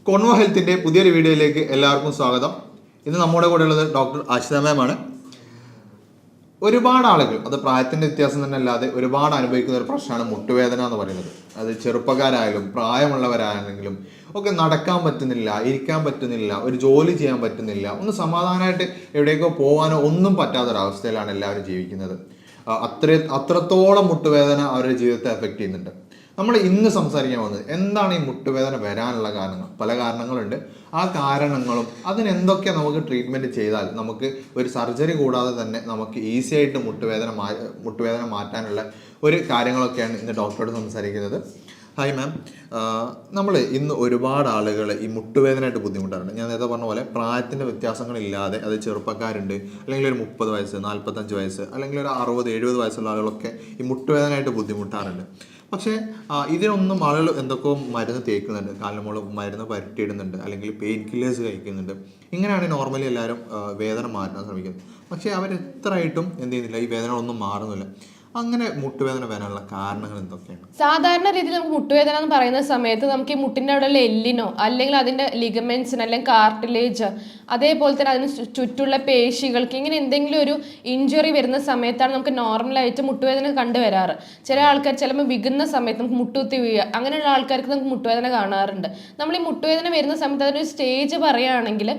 Convo ഹെൽത്തിൻ്റെ പുതിയൊരു വീഡിയോയിലേക്ക് എല്ലാവർക്കും സ്വാഗതം. ഇന്ന് നമ്മുടെ കൂടെ ഉള്ളത് ഡോക്ടർ ആശിത മാമാണ്. ഒരുപാട് ആളുകൾ, അത് പ്രായത്തിൻ്റെ വ്യത്യാസം തന്നെ അല്ലാതെ ഒരുപാട് അനുഭവിക്കുന്ന ഒരു പ്രശ്നമാണ് മുട്ടുവേദന എന്ന് പറയുന്നത്. അത് ചെറുപ്പക്കാരായാലും പ്രായമുള്ളവരാണെങ്കിലും ഒക്കെ നടക്കാൻ പറ്റുന്നില്ല, ഇരിക്കാൻ പറ്റുന്നില്ല, ഒരു ജോലി ചെയ്യാൻ പറ്റുന്നില്ല, ഒന്ന് സമാധാനമായിട്ട് എവിടേക്കോ പോകാനോ ഒന്നും പറ്റാത്തൊരവസ്ഥയിലാണ് എല്ലാവരും ജീവിക്കുന്നത്. അത്രത്തോളം മുട്ടുവേദന അവരുടെ ജീവിതത്തെ എഫക്റ്റ് ചെയ്യുന്നുണ്ട്. നമ്മൾ ഇന്ന് സംസാരിക്കാൻ പോകുന്നത് എന്താണ് ഈ മുട്ടുവേദന വരാനുള്ള കാരണങ്ങൾ. പല കാരണങ്ങളുണ്ട്. ആ കാരണങ്ങളും അതിനെന്തൊക്കെ നമുക്ക് ട്രീറ്റ്മെൻറ്റ് ചെയ്താൽ നമുക്ക് ഒരു സർജറി കൂടാതെ തന്നെ നമുക്ക് ഈസി ആയിട്ട് മുട്ടുവേദന മാറ്റാനുള്ള ഒരു കാര്യങ്ങളൊക്കെയാണ് ഇന്ന് ഡോക്ടറോട് സംസാരിക്കുന്നത്. ഹായ് മാം, നമ്മൾ ഇന്ന് ഒരുപാട് ആളുകൾ ഈ മുട്ടുവേദനയായിട്ട് ബുദ്ധിമുട്ടാറുണ്ട്. ഞാൻ നേരത്തെ പറഞ്ഞ പോലെ പ്രായത്തിൻ്റെ വ്യത്യാസങ്ങളില്ലാതെ, അത് ചെറുപ്പക്കാരുണ്ട്, അല്ലെങ്കിൽ ഒരു 30 വയസ്സ്, 45 വയസ്സ്, അല്ലെങ്കിൽ ഒരു 60-70 വയസ്സുള്ള ആളുകളൊക്കെ ഈ മുട്ടുവേദനയായിട്ട് ബുദ്ധിമുട്ടാറുണ്ട്. പക്ഷേ ഇതിനൊന്നും ആളുകൾ എന്തൊക്കെയോ മരുന്ന് തേക്കുന്നുണ്ട്, കാലിന് മരുന്ന് പരട്ടിയിടുന്നുണ്ട്, അല്ലെങ്കിൽ പെയിൻ കില്ലേഴ്സ് കഴിക്കുന്നുണ്ട്. ഇങ്ങനെയാണ് നോർമലി എല്ലാവരും വേദന മാറ്റാൻ ശ്രമിക്കുന്നത്. പക്ഷേ അവരെത്രയായിട്ടും എന്ത് ചെയ്യുന്നില്ല, ഈ വേദന ഒന്നും മാറുന്നില്ല. അങ്ങനെ മുട്ടുവേദന വരാനുള്ള കാരണങ്ങൾ എന്തൊക്കെയാണ്? സാധാരണ രീതിയിൽ നമുക്ക് മുട്ടുവേദന എന്ന് പറയുന്ന സമയത്ത് നമുക്ക് ഈ മുട്ടിൻ്റെ അവിടെയുള്ള എല്ലിനോ അല്ലെങ്കിൽ അതിൻ്റെ ലിഗമെന്റ്സിന് അല്ലെങ്കിൽ കാർട്ടിലേജ്, അതേപോലെ തന്നെ അതിന് ചുറ്റുള്ള പേശികൾക്ക് ഇങ്ങനെ എന്തെങ്കിലും ഒരു ഇഞ്ചുറി വരുന്ന സമയത്താണ് നമുക്ക് നോർമലായിട്ട് മുട്ടുവേദന കണ്ടുവരാറ്. ചില ആൾക്കാർ ചിലപ്പോൾ വികുന്ന സമയത്ത് നമുക്ക് മുട്ടുകുത്തി വീഴുക, അങ്ങനെയുള്ള ആൾക്കാർക്ക് നമുക്ക് മുട്ടുവേദന കാണാറുണ്ട്. നമ്മൾ ഈ മുട്ടുവേദന വരുന്ന സമയത്ത് അതിനൊരു സ്റ്റേജ് പറയുകയാണെങ്കിൽ,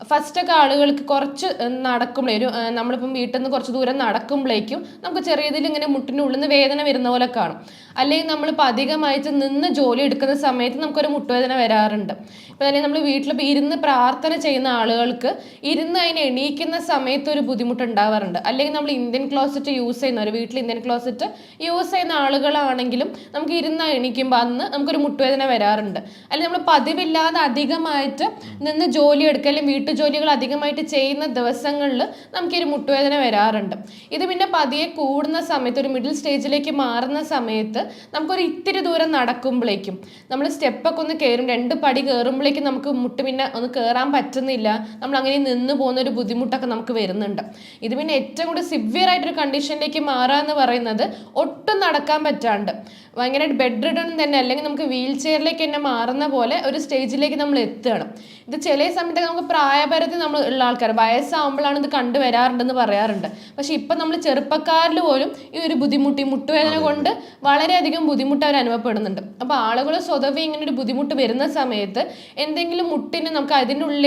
ഫസ്റ്റൊക്കെ ആളുകൾക്ക് കുറച്ച് നടക്കുമ്പോഴേ നമ്മളിപ്പം വീട്ടിൽ നിന്ന് കുറച്ച് ദൂരം നടക്കുമ്പോഴേക്കും നമുക്ക് ചെറിയ രീതിയിൽ ഇങ്ങനെ മുട്ടിൻ്റെ ഉള്ളിൽ നിന്ന് വേദന വരുന്ന പോലെ കാണും. അല്ലെങ്കിൽ നമ്മളിപ്പോൾ അധികമായിട്ട് നിന്ന് ജോലി എടുക്കുന്ന സമയത്ത് നമുക്കൊരു മുട്ടുവേദന വരാറുണ്ട്. ഇപ്പോൾ അല്ലെങ്കിൽ നമ്മൾ വീട്ടിലിപ്പോൾ ഇരുന്ന് പ്രാർത്ഥന ചെയ്യുന്ന ആളുകൾക്ക് ഇരുന്ന് അതിന് എണീക്കുന്ന സമയത്ത് ഒരു ബുദ്ധിമുട്ടുണ്ടാവാറുണ്ട്. അല്ലെങ്കിൽ നമ്മൾ ഇന്ത്യൻ ക്ലോസറ്റ് യൂസ് ചെയ്യുന്നവർ, വീട്ടിൽ ഇന്ത്യൻ ക്ലോസറ്റ് യൂസ് ചെയ്യുന്ന ആളുകളാണെങ്കിലും നമുക്ക് ഇരുന്ന് എണീക്കുമ്പോൾ അന്ന് നമുക്കൊരു മുട്ടുവേദന വരാറുണ്ട്. അല്ലെങ്കിൽ നമ്മൾ പതിവില്ലാതെ അധികമായിട്ട് നിന്ന് ജോലി എടുക്കുക, അല്ലെങ്കിൽ ജോലികൾ അധികമായിട്ട് ചെയ്യുന്ന ദിവസങ്ങളിൽ നമുക്കൊരു മുട്ടുവേദന വരാറുണ്ട്. ഇത് പിന്നെ പതിയെ കൂടുന്ന സമയത്ത്, ഒരു മിഡിൽ സ്റ്റേജിലേക്ക് മാറുന്ന സമയത്ത് നമുക്കൊരു ഇത്തിരി ദൂരം നടക്കുമ്പോഴേക്കും, നമ്മൾ സ്റ്റെപ്പൊക്കെ ഒന്ന് കയറും, 2 പടി കയറുമ്പോഴേക്കും നമുക്ക് മുട്ട് പിന്നെ ഒന്ന് കയറാൻ പറ്റുന്നില്ല, നമ്മൾ അങ്ങനെ നിന്ന് പോകുന്ന ഒരു ബുദ്ധിമുട്ടൊക്കെ നമുക്ക് വരുന്നുണ്ട്. ഇത് പിന്നെ ഏറ്റവും കൂടുതൽ സിവിയർ ആയിട്ടൊരു കണ്ടീഷനിലേക്ക് മാറുക എന്ന് പറയുന്നത് ഒട്ടും നടക്കാൻ പറ്റാണ്ട് ഭയങ്കരമായിട്ട് ബെഡ് റിഡൺ തന്നെ, അല്ലെങ്കിൽ നമുക്ക് വീൽ ചെയറിലേക്ക് തന്നെ മാറുന്ന പോലെ ഒരു സ്റ്റേജിലേക്ക് നമ്മൾ എത്തുകയാണ്. ഇത് ചില സമയത്ത് നമുക്ക് പ്രായപരിധി നമ്മൾ ഉള്ള ആൾക്കാർ വയസ്സാകുമ്പോഴാണ് ഇത് കണ്ടുവരാറുണ്ടെന്ന് പറയാറുണ്ട്. പക്ഷെ ഇപ്പം നമ്മൾ ചെറുപ്പക്കാരിൽ പോലും ഈ ഒരു ബുദ്ധിമുട്ട്, ഈ മുട്ടുവേദന കൊണ്ട് വളരെയധികം ബുദ്ധിമുട്ട് അവർ അനുഭവപ്പെടുന്നുണ്ട്. അപ്പോൾ ആളുകൾ സ്വതവേ ഇങ്ങനെ ഒരു ബുദ്ധിമുട്ട് വരുന്ന സമയത്ത് എന്തെങ്കിലും മുട്ടിന് നമുക്ക് അതിനുള്ള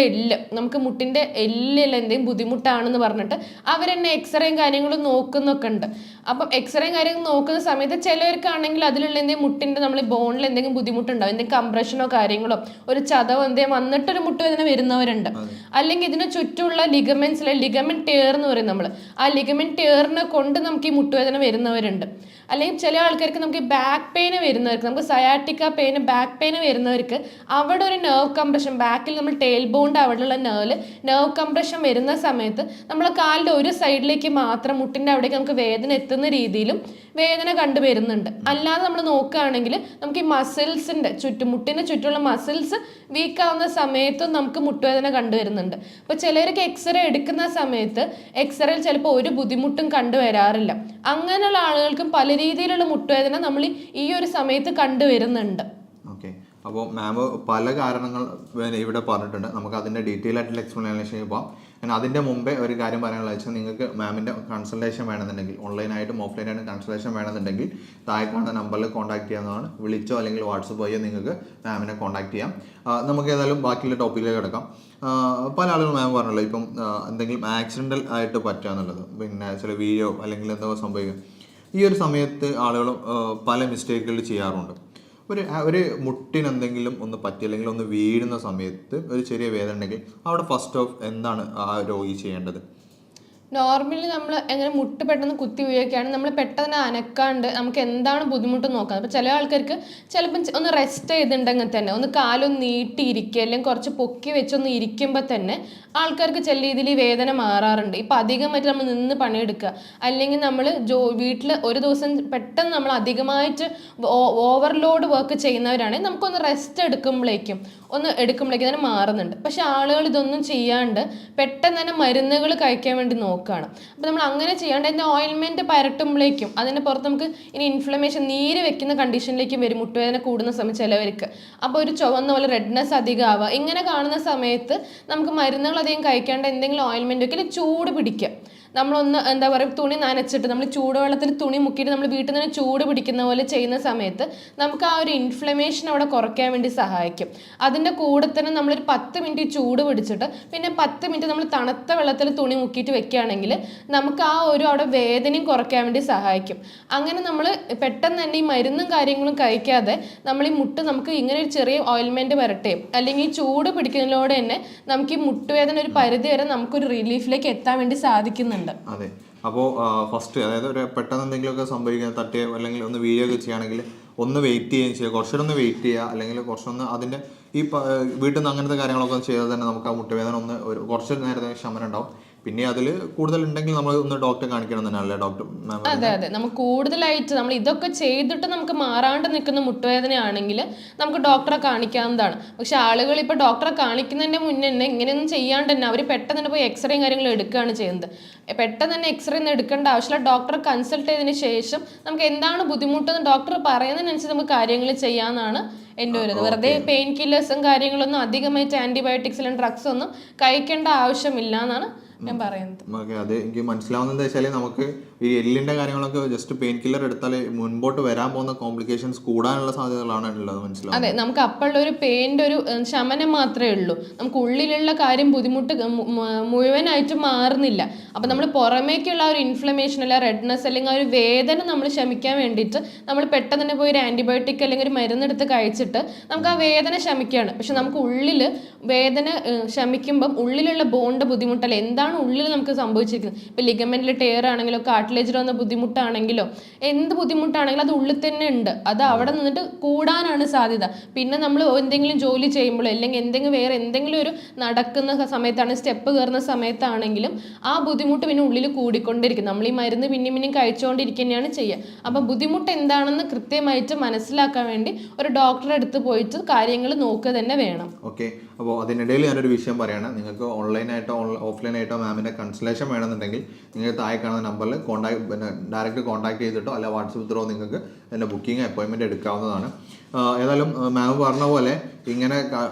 നമുക്ക് മുട്ടിൻ്റെ എല്ലിൽ എന്തെങ്കിലും ബുദ്ധിമുട്ടാണെന്ന് പറഞ്ഞിട്ട് അവരെന്നെ എക്സ്റേയും കാര്യങ്ങളും നോക്കുന്നൊക്കെ ഉണ്ട്. അപ്പം എക്സ്റേയും കാര്യങ്ങൾ നോക്കുന്ന സമയത്ത് ചിലവർക്കാണെങ്കിൽ അതിലുള്ള എന്തെങ്കിലും മുട്ടിൻ്റെ നമ്മൾ ബോണിൽ എന്തെങ്കിലും ബുദ്ധിമുട്ടുണ്ടാവും, എന്തെങ്കിലും കംപ്രഷനോ കാര്യങ്ങളോ ഒരു ചതവോ എന്തെങ്കിലും വന്നിട്ടൊരു മുട്ടുവേദന വരുന്നവരുണ്ട്. അല്ലെങ്കിൽ ഇതിന് ചുറ്റുമുള്ള ലിഗമെന്റ്സിലെ ലിഗമെന്റ് ടേർ എന്ന് പറയും നമ്മൾ, ആ ലിഗമെന്റ് ടേറിനെ കൊണ്ട് നമുക്ക് ഈ മുട്ടുവേദന വരുന്നവരുണ്ട്. അല്ലെങ്കിൽ ചില ആൾക്കാർക്ക് നമുക്ക് ബാക്ക് പെയിന് വരുന്നവർക്ക്, നമുക്ക് സയാറ്റിക്ക പെയിന്, ബാക്ക് പെയിന് വരുന്നവർക്ക് അവിടെ ഒരു നെർവ് കംപ്രഷൻ, ബാക്കിൽ നമ്മൾ ടെയിൽ ബോണ്ട് അവിടെയുള്ള നെർവ് കംപ്രഷൻ വരുന്ന സമയത്ത് നമ്മളെ കാലിൻ്റെ ഒരു സൈഡിലേക്ക് മാത്രം മുട്ടിൻ്റെ അവിടേക്ക് നമുക്ക് വേദന എത്തുന്ന രീതിയിലും വേദന കണ്ടുവരുന്നുണ്ട്. അല്ലാതെ നമ്മൾ നോക്കുകയാണെങ്കിൽ നമുക്ക് ഈ മസിൽസിൻ്റെ മുട്ടിന് ചുറ്റുമുള്ള മസിൽസ് വീക്കാവുന്ന സമയത്തും നമുക്ക് മുട്ടുവേദന കണ്ടുവരുന്നുണ്ട്. അപ്പോൾ ചിലർക്ക് എക്സ്റേ എടുക്കുന്ന സമയത്ത് എക്സ്റേയിൽ ചിലപ്പോൾ ഒരു ബുദ്ധിമുട്ടും കണ്ടുവരാറില്ല. അങ്ങനെയുള്ള ആളുകൾക്കും പല രീതിയിലുള്ള മുട്ടുവേദന നമ്മൾ ഈ ഒരു സമയത്ത് കണ്ടുവരുന്നുണ്ട്. ഓക്കെ, അപ്പോൾ മാം പല കാരണങ്ങൾ ഇവിടെ പറഞ്ഞിട്ടുണ്ട്. നമുക്ക് അതിൻ്റെ ഡീറ്റെയിൽ ആയിട്ടുള്ള എക്സ്പ്ലനേഷൻ പോകാം. ഞാൻ അതിൻ്റെ മുമ്പേ ഒരു കാര്യം പറയാനുള്ള വെച്ചാൽ, നിങ്ങൾക്ക് മാമിൻ്റെ കൺസൾട്ടേഷൻ വേണമെന്നുണ്ടെങ്കിൽ, ഓൺലൈനായിട്ടും ഓഫ്ലൈനായിട്ടും കൺസൾട്ടേഷൻ വേണമെന്നുണ്ടെങ്കിൽ താഴെ കാണുന്ന നമ്പറിൽ കോൺടാക്ട് ചെയ്യാവുന്നതാണ്. വിളിച്ചോ അല്ലെങ്കിൽ വാട്സപ്പ് വഴിയോ നിങ്ങൾക്ക് മാമിനെ കോൺടാക്ട് ചെയ്യാം. നമുക്ക് ഏതായാലും ബാക്കിയുള്ള ടോപ്പിക്കിലേക്ക് കിടക്കാം. പല ആളുകളും മാം പറഞ്ഞല്ലോ, ഇപ്പം എന്തെങ്കിലും ആക്സിഡൻ്റൽ ആയിട്ട് പറ്റുക എന്നുള്ളത്, പിന്നെ ചില വീഴോ അല്ലെങ്കിൽ എന്തോ സംഭവിക്കുക, ഈ ഒരു സമയത്ത് ആളുകൾ പല മിസ്റ്റേക്കുകൾ ചെയ്യാറുണ്ട്. ഒരു മുട്ടിനെന്തെങ്കിലും ഒന്ന് പറ്റി അല്ലെങ്കിൽ ഒന്ന് വീഴുന്ന സമയത്ത് ഒരു ചെറിയ വേദന ഉണ്ടെങ്കിൽ അവിടെ ഫസ്റ്റ് ഓഫ് എന്താണ് ആ രോഗി ചെയ്യേണ്ടത്? നോർമലി നമ്മൾ എങ്ങനെ മുട്ട് പെട്ടെന്ന് കുത്തി വീഴുകയാണ്, നമ്മൾ പെട്ടെന്ന് അനക്കാണ്ട് നമുക്ക് എന്താണ് ബുദ്ധിമുട്ട് നോക്കാം. അപ്പോൾ ചില ആൾക്കാർക്ക് ചിലപ്പം ഒന്ന് റെസ്റ്റ് ചെയ്തിട്ടുണ്ടെങ്കിൽ തന്നെ ഒന്ന് കാലൊന്ന് നീട്ടിയിരിക്കുക, അല്ലെങ്കിൽ കുറച്ച് പൊക്കി വെച്ചൊന്ന് ഇരിക്കുമ്പോൾ തന്നെ ആൾക്കാർക്ക് ചില രീതിയിൽ ഈ വേദന മാറാറുണ്ട്. ഇപ്പം അധികമായിട്ട് നമ്മൾ നിന്ന് പണിയെടുക്കുക, അല്ലെങ്കിൽ നമ്മൾ വീട്ടിൽ ഒരു ദിവസം പെട്ടെന്ന് നമ്മൾ അധികമായിട്ട് ഓവർലോഡ് വർക്ക് ചെയ്യുന്നവരാണെങ്കിൽ നമുക്കൊന്ന് റെസ്റ്റ് എടുക്കുമ്പോഴേക്കും തന്നെ മാറുന്നുണ്ട്. പക്ഷെ ആളുകൾ ഇതൊന്നും ചെയ്യാണ്ട് പെട്ടെന്ന് തന്നെ മരുന്നുകൾ കഴിക്കാൻ വേണ്ടി നോക്കും. നോക്കുകയാണ്. അപ്പോൾ നമ്മൾ അങ്ങനെ ചെയ്യാണ്ട് അതിൻ്റെ ഓയിൽമെൻറ്റ് പരട്ടുമ്പോഴേക്കും അതിൻ്റെ പുറത്ത് നമുക്ക് ഇനി ഇൻഫ്ലമേഷൻ നീര് വെക്കുന്ന കണ്ടീഷനിലേക്കും വരും മുട്ടുവേദന കൂടുന്ന സമയം ചിലവർക്ക്. അപ്പോൾ ഒരു ചുവന്ന പോലെ റെഡ്നെസ് അധികം ആവുക, ഇങ്ങനെ കാണുന്ന സമയത്ത് നമുക്ക് മരുന്നുകൾ അധികം കഴിക്കാണ്ട് എന്തെങ്കിലും ഓയിൽമെൻറ്റ് വെക്കില്ല, ചൂട് പിടിക്കുക. നമ്മളൊന്ന് എന്താ പറയുക, തുണി നനച്ചിട്ട് നമ്മൾ ചൂടുവെള്ളത്തിൽ തുണി മുക്കിയിട്ട് നമ്മൾ വീട്ടിൽ നിന്ന് ചൂട് പിടിക്കുന്ന പോലെ ചെയ്യുന്ന സമയത്ത് നമുക്ക് ആ ഒരു ഇൻഫ്ലമേഷൻ അവിടെ കുറയ്ക്കാൻ വേണ്ടി സഹായിക്കും. അതിൻ്റെ കൂടെ തന്നെ നമ്മളൊരു 10 മിനിറ്റ് ചൂട് പിടിച്ചിട്ട് പിന്നെ 10 മിനിറ്റ് നമ്മൾ തണുത്ത വെള്ളത്തിൽ തുണി മുക്കിയിട്ട് വെക്കുകയാണെങ്കിൽ നമുക്ക് ആ ഒരു അവിടെ വേദനയും കുറയ്ക്കാൻ വേണ്ടി സഹായിക്കും. അങ്ങനെ നമ്മൾ പെട്ടെന്ന് തന്നെ ഈ മരുന്നും കാര്യങ്ങളും കഴിക്കാതെ നമ്മൾ ഈ മുട്ട് നമുക്ക് ഇങ്ങനെ ഒരു ചെറിയ ഓയിൽമെൻറ്റ് വരട്ടെയും അല്ലെങ്കിൽ ഈ ചൂട് പിടിക്കുന്നതിലൂടെ തന്നെ നമുക്ക് ഈ മുട്ടുവേദന ഒരു പരിധി വരെ നമുക്കൊരു റിലീഫിലേക്ക് എത്താൻ വേണ്ടി സാധിക്കുന്നുണ്ട്. അതെ. അപ്പോൾ ഫസ്റ്റ് അതായത് ഒരു പെട്ടെന്ന് എന്തെങ്കിലുമൊക്കെ സംഭവിക്കാൻ തട്ടിയോ അല്ലെങ്കിൽ ഒന്ന് വീഡിയോ ഒക്കെ ചെയ്യുകയാണെങ്കിൽ ഒന്ന് വെയിറ്റ് ചെയ്യുകയും ചെയ്യുക, കുറച്ചൊന്ന് വെയിറ്റ് ചെയ്യുക, അല്ലെങ്കിൽ കുറച്ചൊന്ന് അതിൻ്റെ ഈ വീട്ടിൽ നിന്ന് അങ്ങനത്തെ കാര്യങ്ങളൊക്കെ ചെയ്താൽ തന്നെ നമുക്ക് ആ മുട്ടുവേദന ഒന്ന് കുറച്ച് നേരത്തെ ശമനം ഉണ്ടാവും. പിന്നെ അതിൽ കൂടുതൽ ഉണ്ടെങ്കിൽ നമ്മൾ ഒന്ന് ഡോക്ടറെ കാണിക്കണം തന്നെയല്ലേ ഡോക്ടർ? അതെ, നമുക്ക് കൂടുതലായിട്ട് നമ്മൾ ഇതൊക്കെ ചെയ്തിട്ട് നമുക്ക് മാറാണ്ട് നിൽക്കുന്ന മുട്ടുവേദനയാണെങ്കിൽ നമുക്ക് ഡോക്ടറെ കാണിക്കാവുന്നതാണ്. പക്ഷെ ആളുകൾ ഇപ്പോൾ ഡോക്ടറെ കാണിക്കുന്നതിൻ്റെ മുന്നേ തന്നെ ഇങ്ങനെയൊന്നും ചെയ്യാണ്ട് തന്നെ അവർ പെട്ടെന്ന് തന്നെ പോയി എക്സ്റേയും കാര്യങ്ങളും എടുക്കുകയാണ് ചെയ്യുന്നത്. പെട്ടെന്ന് തന്നെ എക്സ്റേ ഒന്നും എടുക്കേണ്ട ആവശ്യമില്ല. ഡോക്ടറെ കൺസൾട്ട് ചെയ്തതിന് ശേഷം നമുക്ക് എന്താണ് ബുദ്ധിമുട്ടെന്ന് ഡോക്ടർ പറയുന്നതിനനുസരിച്ച് നമുക്ക് കാര്യങ്ങൾ ചെയ്യാമെന്നാണ് എൻ്റെ ഒരു ഇത്. വെറുതെ പെയിൻ കില്ലേഴ്സും കാര്യങ്ങളൊന്നും അധികമായിട്ട് ആൻറ്റിബയോട്ടിക്സിലും ഡ്രഗ്സ് ഒന്നും കഴിക്കേണ്ട ആവശ്യമില്ല എന്നാണ് ഞാൻ പറയുന്നത്. ഓക്കെ, അത് എനിക്ക് മനസ്സിലാവുന്നത് വെച്ചാൽ നമുക്ക് ഈ എല്ലിൻ്റെ കാര്യങ്ങളൊക്കെ ജസ്റ്റ് പെയിൻ കില്ലർ എടുത്താൽ മുൻപോട്ട് വരാൻ പോകുന്ന കോംപ്ലിക്കേഷൻസ് കൂടാനുള്ള സാധ്യതകളാണ് ഉള്ളത്. മനസ്സിലാവും. അതെ, നമുക്ക് അപ്പോഴുള്ള ഒരു പെയിൻ്റെ ഒരു ശമനം മാത്രമേ ഉള്ളൂ. നമുക്ക് ഉള്ളിലുള്ള കാര്യം ബുദ്ധിമുട്ട് മുഴുവനായിട്ട് മാറുന്നില്ല. അപ്പം നമ്മൾ പുറമേക്കുള്ള ഒരു ഇൻഫ്ലമേഷൻ അല്ല റെഡ്നെസ് അല്ലെങ്കിൽ ആ ഒരു വേദന നമ്മൾ ശമിക്കാൻ വേണ്ടിയിട്ട് നമ്മൾ പെട്ടെന്ന് തന്നെ പോയി ഒരു ആൻറ്റിബയോട്ടിക് അല്ലെങ്കിൽ ഒരു മരുന്നെടുത്ത് കഴിച്ചിട്ട് നമുക്ക് ആ വേദന ശമിക്കുകയാണ്. പക്ഷെ നമുക്ക് ഉള്ളിൽ വേദന ശമിക്കുമ്പം ഉള്ളിലുള്ള ബോണിൻ്റെ ബുദ്ധിമുട്ടല്ല, എന്താണ് ഉള്ളിൽ നമുക്ക് സംഭവിച്ചിരിക്കുന്നത്. ഇപ്പം ലിഗമെന്റിൽ ടയർ ആണെങ്കിലോ കാർട്ടിലേജിൽ വന്ന ബുദ്ധിമുട്ടാണെങ്കിലോ എന്ത് ബുദ്ധിമുട്ടാണെങ്കിലും അത് ഉള്ളിൽ തന്നെ ഉണ്ട്. അത് അവിടെ നിന്നിട്ട് കൂടാനാണ് സാധ്യത. പിന്നെ നമ്മൾ എന്തെങ്കിലും ജോലി ചെയ്യുമ്പോഴോ അല്ലെങ്കിൽ വേറെ എന്തെങ്കിലും ഒരു നടക്കുന്ന സമയത്താണ് സ്റ്റെപ്പ് കയറുന്ന സമയത്താണെങ്കിലും ആ ബുദ്ധിമുട്ട് പിന്നെ ഉള്ളിൽ കൂടിക്കൊണ്ടിരിക്കും. നമ്മൾ ഈ മരുന്ന് പിന്നെയും കഴിച്ചുകൊണ്ടിരിക്കുകയാണ് ചെയ്യുക. അപ്പം ബുദ്ധിമുട്ട് എന്താണെന്ന് കൃത്യമായിട്ട് മനസ്സിലാക്കാൻ വേണ്ടി ഒരു ഡോക്ടറെ അടുത്ത് പോയിട്ട് കാര്യങ്ങൾ നോക്കുക തന്നെ വേണം. ഓക്കെ, അപ്പോൾ അതിനിടയിൽ ഞാനൊരു വിഷയം പറയാണ്. നിങ്ങൾക്ക് ഓൺലൈനായിട്ടോ ഓഫ്ലൈനായിട്ടോ മാമിൻ്റെ കൺസൾട്ടേഷൻ വേണമെന്നുണ്ടെങ്കിൽ നിങ്ങൾക്ക് താഴെ കാണുന്ന നമ്പറിൽ ഡയറക്റ്റ് കോൺടാക്ട് ചെയ്തിട്ടോ അല്ല വാട്സപ്പ് ത്രോ നിങ്ങൾക്ക് എൻ്റെ ബുക്കിംഗ് അപ്പോയിൻമെൻറ്റ് എടുക്കാവുന്നതാണ്. ഏതായാലും മാം പറഞ്ഞ പോലെ ഇങ്ങനെ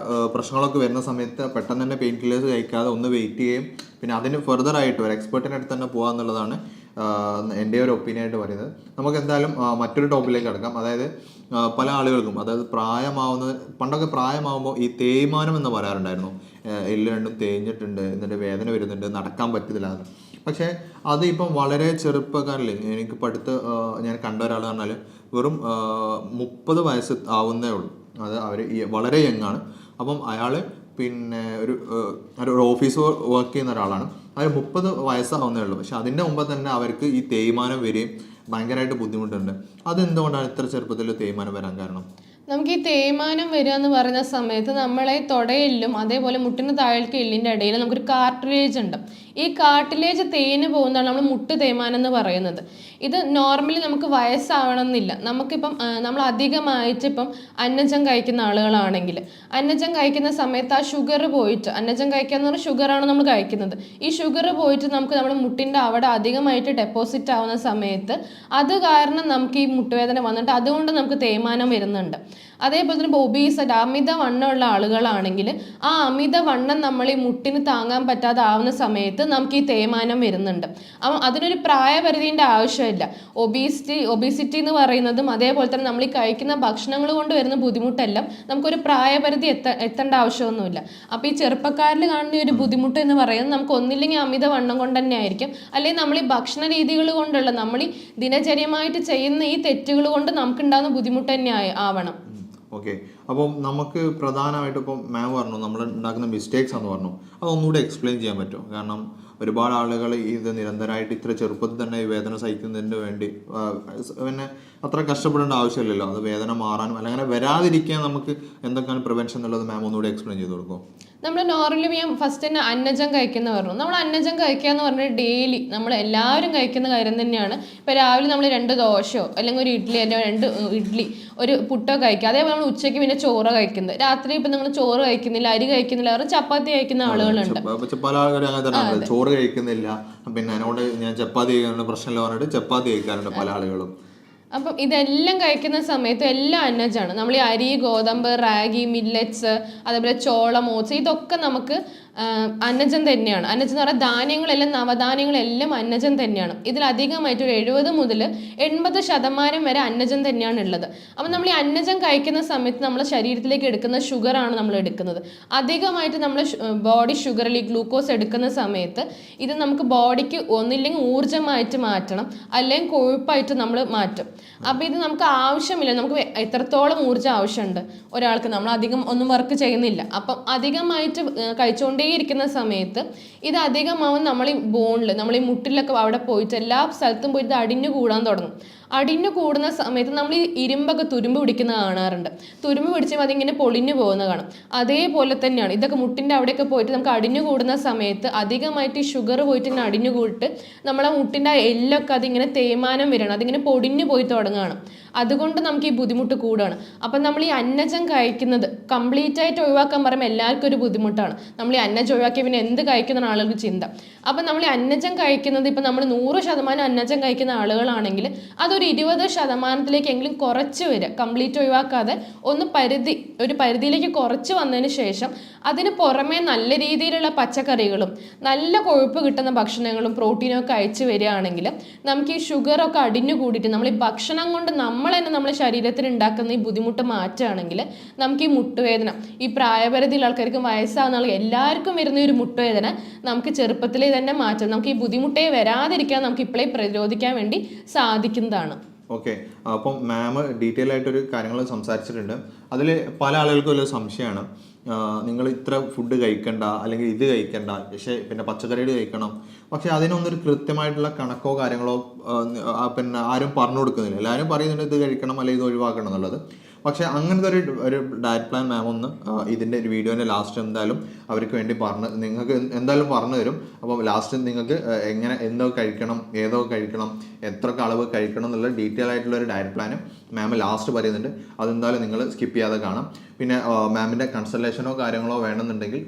പ്രശ്നങ്ങളൊക്കെ വരുന്ന സമയത്ത് പെട്ടെന്ന് തന്നെ പെയിൻ കില്ലേഴ്സ് കഴിക്കാതെ ഒന്ന് വെയിറ്റ് ചെയ്യുകയും പിന്നെ അതിന് ഫെർദറായിട്ട് ഒരു എക്സ്പെർട്ടിൻ്റെ അടുത്ത് തന്നെ പോകുക എന്നുള്ളതാണ് എൻ്റെ ഒരു ഒപ്പീനിയനായിട്ട് പറയുന്നത്. നമുക്ക് എന്തായാലും മറ്റൊരു ടോപ്പിലേക്ക് കിടക്കാം. അതായത് പല ആളുകൾക്കും അതായത് പണ്ടൊക്കെ പ്രായമാകുമ്പോൾ ഈ തേയ്മാനം എന്ന് പറയാറുണ്ടായിരുന്നു. എല്ല് രണ്ടും തേഞ്ഞിട്ടുണ്ട്, എന്നിട്ട് വേദന വരുന്നുണ്ട്, നടക്കാൻ പറ്റുന്നില്ല. പക്ഷേ അത് ഇപ്പം വളരെ ചെറുപ്പക്കാരിൽ എനിക്കിപ്പോൾ അടുത്ത് ഞാൻ കണ്ട ഒരാൾ പറഞ്ഞാൽ വെറും 30 വയസ്സ് ആവുന്നേ ഉള്ളൂ. അത് അവർ വളരെ യങ്ങാണ്. അപ്പം അയാൾ പിന്നെ ഒരു ഓഫീസ് വർക്ക് ചെയ്യുന്ന ഒരാളാണ്. അവർ 30 വയസ്സാവുന്നേ ഉള്ളൂ. പക്ഷെ അതിൻ്റെ മുമ്പ് തന്നെ അവർക്ക് ഈ തേയ്മാനം വരികയും ഭയങ്കരമായിട്ട് ബുദ്ധിമുട്ടുണ്ട്. അതെന്തുകൊണ്ടാണ് ഇത്ര ചെറുപ്പത്തിൽ തേയ്മാനം വരാൻ കാരണം? നമുക്ക് ഈ തേയ്മാനം വരിക എന്ന് പറയുന്ന സമയത്ത് നമ്മളെ തൊടയെല്ലും അതേപോലെ മുട്ടിന് താഴേക്ക് എല്ലിൻ്റെ ഇടയിൽ നമുക്കൊരു കാർട്ടിലേജ് ഉണ്ട്. ഈ കാർട്ടിലേജ് തേഞ്ഞ് പോകുന്നതാണ് നമ്മൾ മുട്ട് തേയ്മാനം എന്ന് പറയുന്നത്. ഇത് നോർമലി നമുക്ക് വയസ്സാവണം എന്നില്ല. നമുക്കിപ്പം നമ്മൾ അധികമായിട്ട് ഇപ്പം അന്നജം കഴിക്കുന്ന ആളുകളാണെങ്കിൽ അന്നജം കഴിക്കുന്ന സമയത്ത് ആ ഷുഗർ പോയിട്ട്, അന്നജം കഴിക്കുക എന്ന് പറഞ്ഞാൽ ഷുഗറാണ് നമ്മൾ കഴിക്കുന്നത്. ഈ ഷുഗർ പോയിട്ട് നമുക്ക് നമ്മുടെ മുട്ടിൻ്റെ അവിടെ അധികമായിട്ട് ഡെപ്പോസിറ്റ് ആവുന്ന സമയത്ത് അത് കാരണം നമുക്ക് ഈ മുട്ടുവേദന വന്നിട്ട് അതുകൊണ്ട് നമുക്ക് തേയ്മാനം വരുന്നുണ്ട്. അതേപോലെ തന്നെ ഇപ്പോൾ ഒബീസഡ് അമിത വണ്ണമുള്ള ആളുകളാണെങ്കിൽ ആ അമിത വണ്ണം നമ്മൾ ഈ മുട്ടിന് താങ്ങാൻ പറ്റാതെ ആവുന്ന സമയത്ത് നമുക്ക് ഈ തേയ്മാനം വരുന്നുണ്ട്. അപ്പം അതിനൊരു പ്രായപരിധിൻ്റെ ആവശ്യമില്ല. ഒബീസിറ്റി എന്ന് പറയുന്നതും അതേപോലെ തന്നെ നമ്മൾ ഈ കഴിക്കുന്ന ഭക്ഷണങ്ങൾ കൊണ്ട് വരുന്ന ബുദ്ധിമുട്ടെല്ലാം നമുക്കൊരു പ്രായപരിധി എത്തേണ്ട ആവശ്യമൊന്നുമില്ല. അപ്പോൾ ഈ ചെറുപ്പക്കാരിൽ കാണുന്ന ഒരു ബുദ്ധിമുട്ട് എന്ന് പറയുന്നത് നമുക്ക് ഒന്നില്ലെങ്കിൽ അമിത വണ്ണം കൊണ്ട് തന്നെ ആയിരിക്കും, അല്ലെങ്കിൽ നമ്മൾ ഈ ഭക്ഷണ രീതികൾ കൊണ്ടുള്ള നമ്മൾ ഈ ദിനചര്യമായിട്ട് ചെയ്യുന്ന ഈ തെറ്റുകൾ കൊണ്ട് നമുക്കുണ്ടാകുന്ന ബുദ്ധിമുട്ട് തന്നെ ആവണം. ഓക്കെ, അപ്പം നമുക്ക് പ്രധാനമായിട്ടും ഇപ്പം മാം പറഞ്ഞു നമ്മൾ ഉണ്ടാക്കുന്ന മിസ്റ്റേക്സ് എന്ന് പറഞ്ഞു, അതൊന്നുകൂടി എക്സ്പ്ലെയിൻ ചെയ്യാൻ പറ്റുമോ? കാരണം ഒരുപാട് ആളുകൾ ഇത് നിരന്തരമായിട്ട് ഇത്ര ചെറുപ്പത്തിൽ തന്നെ ഈ വേദന സഹിക്കുന്നതിന് വേണ്ടി പിന്നെ അത്ര കഷ്ടപ്പെടേണ്ട ആവശ്യമില്ലല്ലോ. അത് വേദന മാറാനും അല്ലെങ്കിൽ അങ്ങനെ വരാതിരിക്കാൻ നമുക്ക് എന്തൊക്കെയാണ് പ്രിവെൻഷൻ എന്നുള്ളത് മാം ഒന്നുകൂടി എക്സ്പ്ലെയിൻ ചെയ്ത് കൊടുക്കും. നമ്മൾ നോർമലി ഞാൻ ഫസ്റ്റ് തന്നെ അന്നജം കഴിക്കുന്ന പറഞ്ഞു. നമ്മൾ അന്നജം കഴിക്കുക എന്ന് പറഞ്ഞാൽ ഡെയിലി നമ്മൾ എല്ലാവരും കഴിക്കുന്ന കാര്യം തന്നെയാണ്. ഇപ്പോൾ രാവിലെ നമ്മൾ 2 ദോശയോ അല്ലെങ്കിൽ ഒരു ഇഡ്ഡലി അല്ലെങ്കിൽ 2 ഇഡ്ഡലി ഒരു പുട്ടോ കഴിക്കുക. അതേപോലെ നമ്മൾ ഉച്ചയ്ക്ക് പിന്നെ ചോറ് കഴിക്കുന്നത്. രാത്രി ഇപ്പം നിങ്ങൾ ചോറ് കഴിക്കുന്നില്ല, അരി കഴിക്കുന്നില്ല, അവർ ചപ്പാത്തി കഴിക്കുന്ന ആളുകളുണ്ട്. പല ആളുകളും അങ്ങനെ തന്നെ ചോറ് കഴിക്കുന്നില്ല, പിന്നെ അതിനോട് ഞാൻ ചപ്പാത്തി കഴിക്കാനുള്ള പ്രശ്നമില്ല പറഞ്ഞിട്ട് ചപ്പാത്തി കഴിക്കാറുണ്ട് പല ആളുകളും. അപ്പം ഇതെല്ലാം കഴിക്കുന്ന സമയത്ത് എല്ലാം അന്നജമാണ്. നമ്മൾ ഈ അരി, ഗോതമ്പ്, റാഗി, മില്ലറ്റ്സ്, അതേപോലെ ചോളം, ഓട്സ്, ഇതൊക്കെ നമുക്ക് അന്നജം തന്നെയാണ്. അന്നജം എന്ന് പറഞ്ഞാൽ ധാന്യങ്ങളെല്ലാം നവധാന്യങ്ങളെല്ലാം അന്നജം തന്നെയാണ്. ഇതിലധികമായിട്ട് ഒരു 70 മുതൽ 80% വരെ അന്നജം തന്നെയാണ് ഉള്ളത്. അപ്പം നമ്മൾ ഈ അന്നജം കഴിക്കുന്ന സമയത്ത് നമ്മുടെ ശരീരത്തിലേക്ക് എടുക്കുന്ന ഷുഗറാണ് നമ്മൾ എടുക്കുന്നത്. അധികമായിട്ട് നമ്മൾ ബോഡി ഷുഗറിൽ ഈ ഗ്ലൂക്കോസ് എടുക്കുന്ന സമയത്ത് ഇത് നമുക്ക് ബോഡിക്ക് ഒന്നില്ലെങ്കിൽ ഊർജ്ജമായിട്ട് മാറ്റണം, അല്ലെങ്കിൽ കൊഴുപ്പായിട്ട് നമ്മൾ മാറ്റും. അപ്പം ഇത് നമുക്ക് ആവശ്യമില്ല. നമുക്ക് എത്രത്തോളം ഊർജ്ജം ആവശ്യമുണ്ട് ഒരാൾക്ക്, നമ്മൾ അധികം ഒന്നും വർക്ക് ചെയ്യുന്നില്ല, അപ്പം അധികമായിട്ട് കഴിച്ചുകൊണ്ടേയിരിക്കുന്ന സമയത്ത് ഇത് അധികമാവും നമ്മൾ ഈ ബോണിൽ, നമ്മൾ ഈ മുട്ടിലൊക്കെ അവിടെ പോയിട്ട് എല്ലാ സ്ഥലത്തും പോയിട്ട് അടിഞ്ഞു കൂടാൻ തുടങ്ങും. അടിഞ്ഞു കൂടുന്ന സമയത്ത് നമ്മൾ ഈ ഇരുമ്പൊക്കെ തുരുമ്പ് പിടിക്കുന്ന കാണാറുണ്ട്. തുരുമ്പ് പിടിച്ചുമ്പോൾ അതിങ്ങനെ പൊളിഞ്ഞു പോകുന്ന കാണും. അതേപോലെ തന്നെയാണ് ഇതൊക്കെ മുട്ടിൻ്റെ അവിടെയൊക്കെ പോയിട്ട് നമുക്ക് അടിഞ്ഞു കൂടുന്ന സമയത്ത് അധികമായിട്ട് ഈ ഷുഗർ പോയിട്ട് ഇങ്ങനെ അടിഞ്ഞു കൂടിയിട്ട് നമ്മളെ മുട്ടിൻ്റെ എല്ലൊക്കെ അതിങ്ങനെ തേയ്മാനം വരണം, അതിങ്ങനെ പൊടിഞ്ഞു പോയി തുടങ്ങുകയാണ്. അതുകൊണ്ട് നമുക്ക് ഈ ബുദ്ധിമുട്ട് കൂടുകയാണ്. അപ്പം നമ്മൾ ഈ അന്നജം കഴിക്കുന്നത് കംപ്ലീറ്റ് ആയിട്ട് ഒഴിവാക്കാൻ പറയുമ്പോൾ എല്ലാവർക്കും ഒരു ബുദ്ധിമുട്ടാണ്. നമ്മൾ ഈ അന്നജം ഒഴിവാക്കിയ പിന്നെ എന്ത് കഴിക്കുന്ന ആളുകൾക്ക് ചിന്ത. അപ്പം നമ്മൾ ഈ അന്നജം കഴിക്കുന്നത് ഇപ്പം നമ്മൾ 100% അന്നജം കഴിക്കുന്ന ആളുകളാണെങ്കിൽ അതൊരു 20%-ലേക്കെങ്കിലും കുറച്ച് വരിക, കംപ്ലീറ്റ് ഒഴിവാക്കാതെ ഒരു പരിധിയിലേക്ക് കുറച്ച് വന്നതിന് ശേഷം അതിന് പുറമെ നല്ല രീതിയിലുള്ള പച്ചക്കറികളും നല്ല കൊഴുപ്പ് കിട്ടുന്ന ഭക്ഷണങ്ങളും പ്രോട്ടീനും ഒക്കെ അയച്ചു വരികയാണെങ്കിൽ നമുക്ക് ഈ ഷുഗറൊക്കെ അടിഞ്ഞു കൂടിയിട്ട് നമ്മൾ ഈ ഭക്ഷണം കൊണ്ട് നമ്മൾ തന്നെ നമ്മുടെ ശരീരത്തിൽ ഉണ്ടാക്കുന്ന ഈ ബുദ്ധിമുട്ട് മാറ്റുകയാണെങ്കിൽ നമുക്ക് ഈ മുട്ടുവേദന, ഈ പ്രായപരിധിയിലുള്ള ആൾക്കാർക്കും വയസ്സാകുന്ന ആൾക്ക് എല്ലാവർക്കും വരുന്ന ഒരു മുട്ടുവേദന നമുക്ക് ചെറുപ്പത്തിലേ തന്നെ മാറ്റാം. നമുക്ക് ഈ ബുദ്ധിമുട്ടേ വരാതിരിക്കാൻ നമുക്ക് ഇപ്പോഴേ പ്രതിരോധിക്കാൻ വേണ്ടി സാധിക്കുന്നതാണ്. ഓക്കെ, അപ്പം മാം ഡീറ്റെയിൽ ആയിട്ടൊരു കാര്യങ്ങൾ സംസാരിച്ചിട്ടുണ്ട്. അതിൽ പല ആളുകൾക്കും ഒരു സംശയമാണ്, നിങ്ങൾ ഇത്ര ഫുഡ് കഴിക്കണ്ട അല്ലെങ്കിൽ ഇത് കഴിക്കണ്ട, പക്ഷേ പിന്നെ പച്ചക്കറികൾ കഴിക്കണം, പക്ഷെ അതിനൊന്നൊരു കൃത്യമായിട്ടുള്ള കണക്കോ കാര്യങ്ങളോ പിന്നെ ആരും പറഞ്ഞു കൊടുക്കുന്നില്ല. എല്ലാവരും പറയുന്നുണ്ട് ഇത് കഴിക്കണം അല്ലെങ്കിൽ ഇത് ഒഴിവാക്കണം എന്നുള്ളത്. പക്ഷേ അങ്ങനത്തെ ഒരു ഡയറ്റ് പ്ലാൻ മാം ഒന്ന് ഇതിൻ്റെ ഒരു വീഡിയോൻ്റെ ലാസ്റ്റ് എന്തായാലും അവർക്ക് വേണ്ടി നിങ്ങൾക്ക് എന്തായാലും പറഞ്ഞു തരും. അപ്പം ലാസ്റ്റ് നിങ്ങൾക്ക് എങ്ങനെ എന്തോ കഴിക്കണം, ഏതോ കഴിക്കണം, എത്രയൊക്കെ അളവ് കഴിക്കണം എന്നുള്ള ഡീറ്റെയിൽ ആയിട്ടുള്ള ഒരു ഡയറ്റ് പ്ലാനും മാം ലാസ്റ്റ് പറയുന്നുണ്ട്. അതെന്തായാലും നിങ്ങൾ സ്കിപ്പ് ചെയ്യാതെ കാണാം. പിന്നെ മാമിൻ്റെ കൺസൾട്ടേഷനോ കാര്യങ്ങളോ വേണമെന്നുണ്ടെങ്കിൽ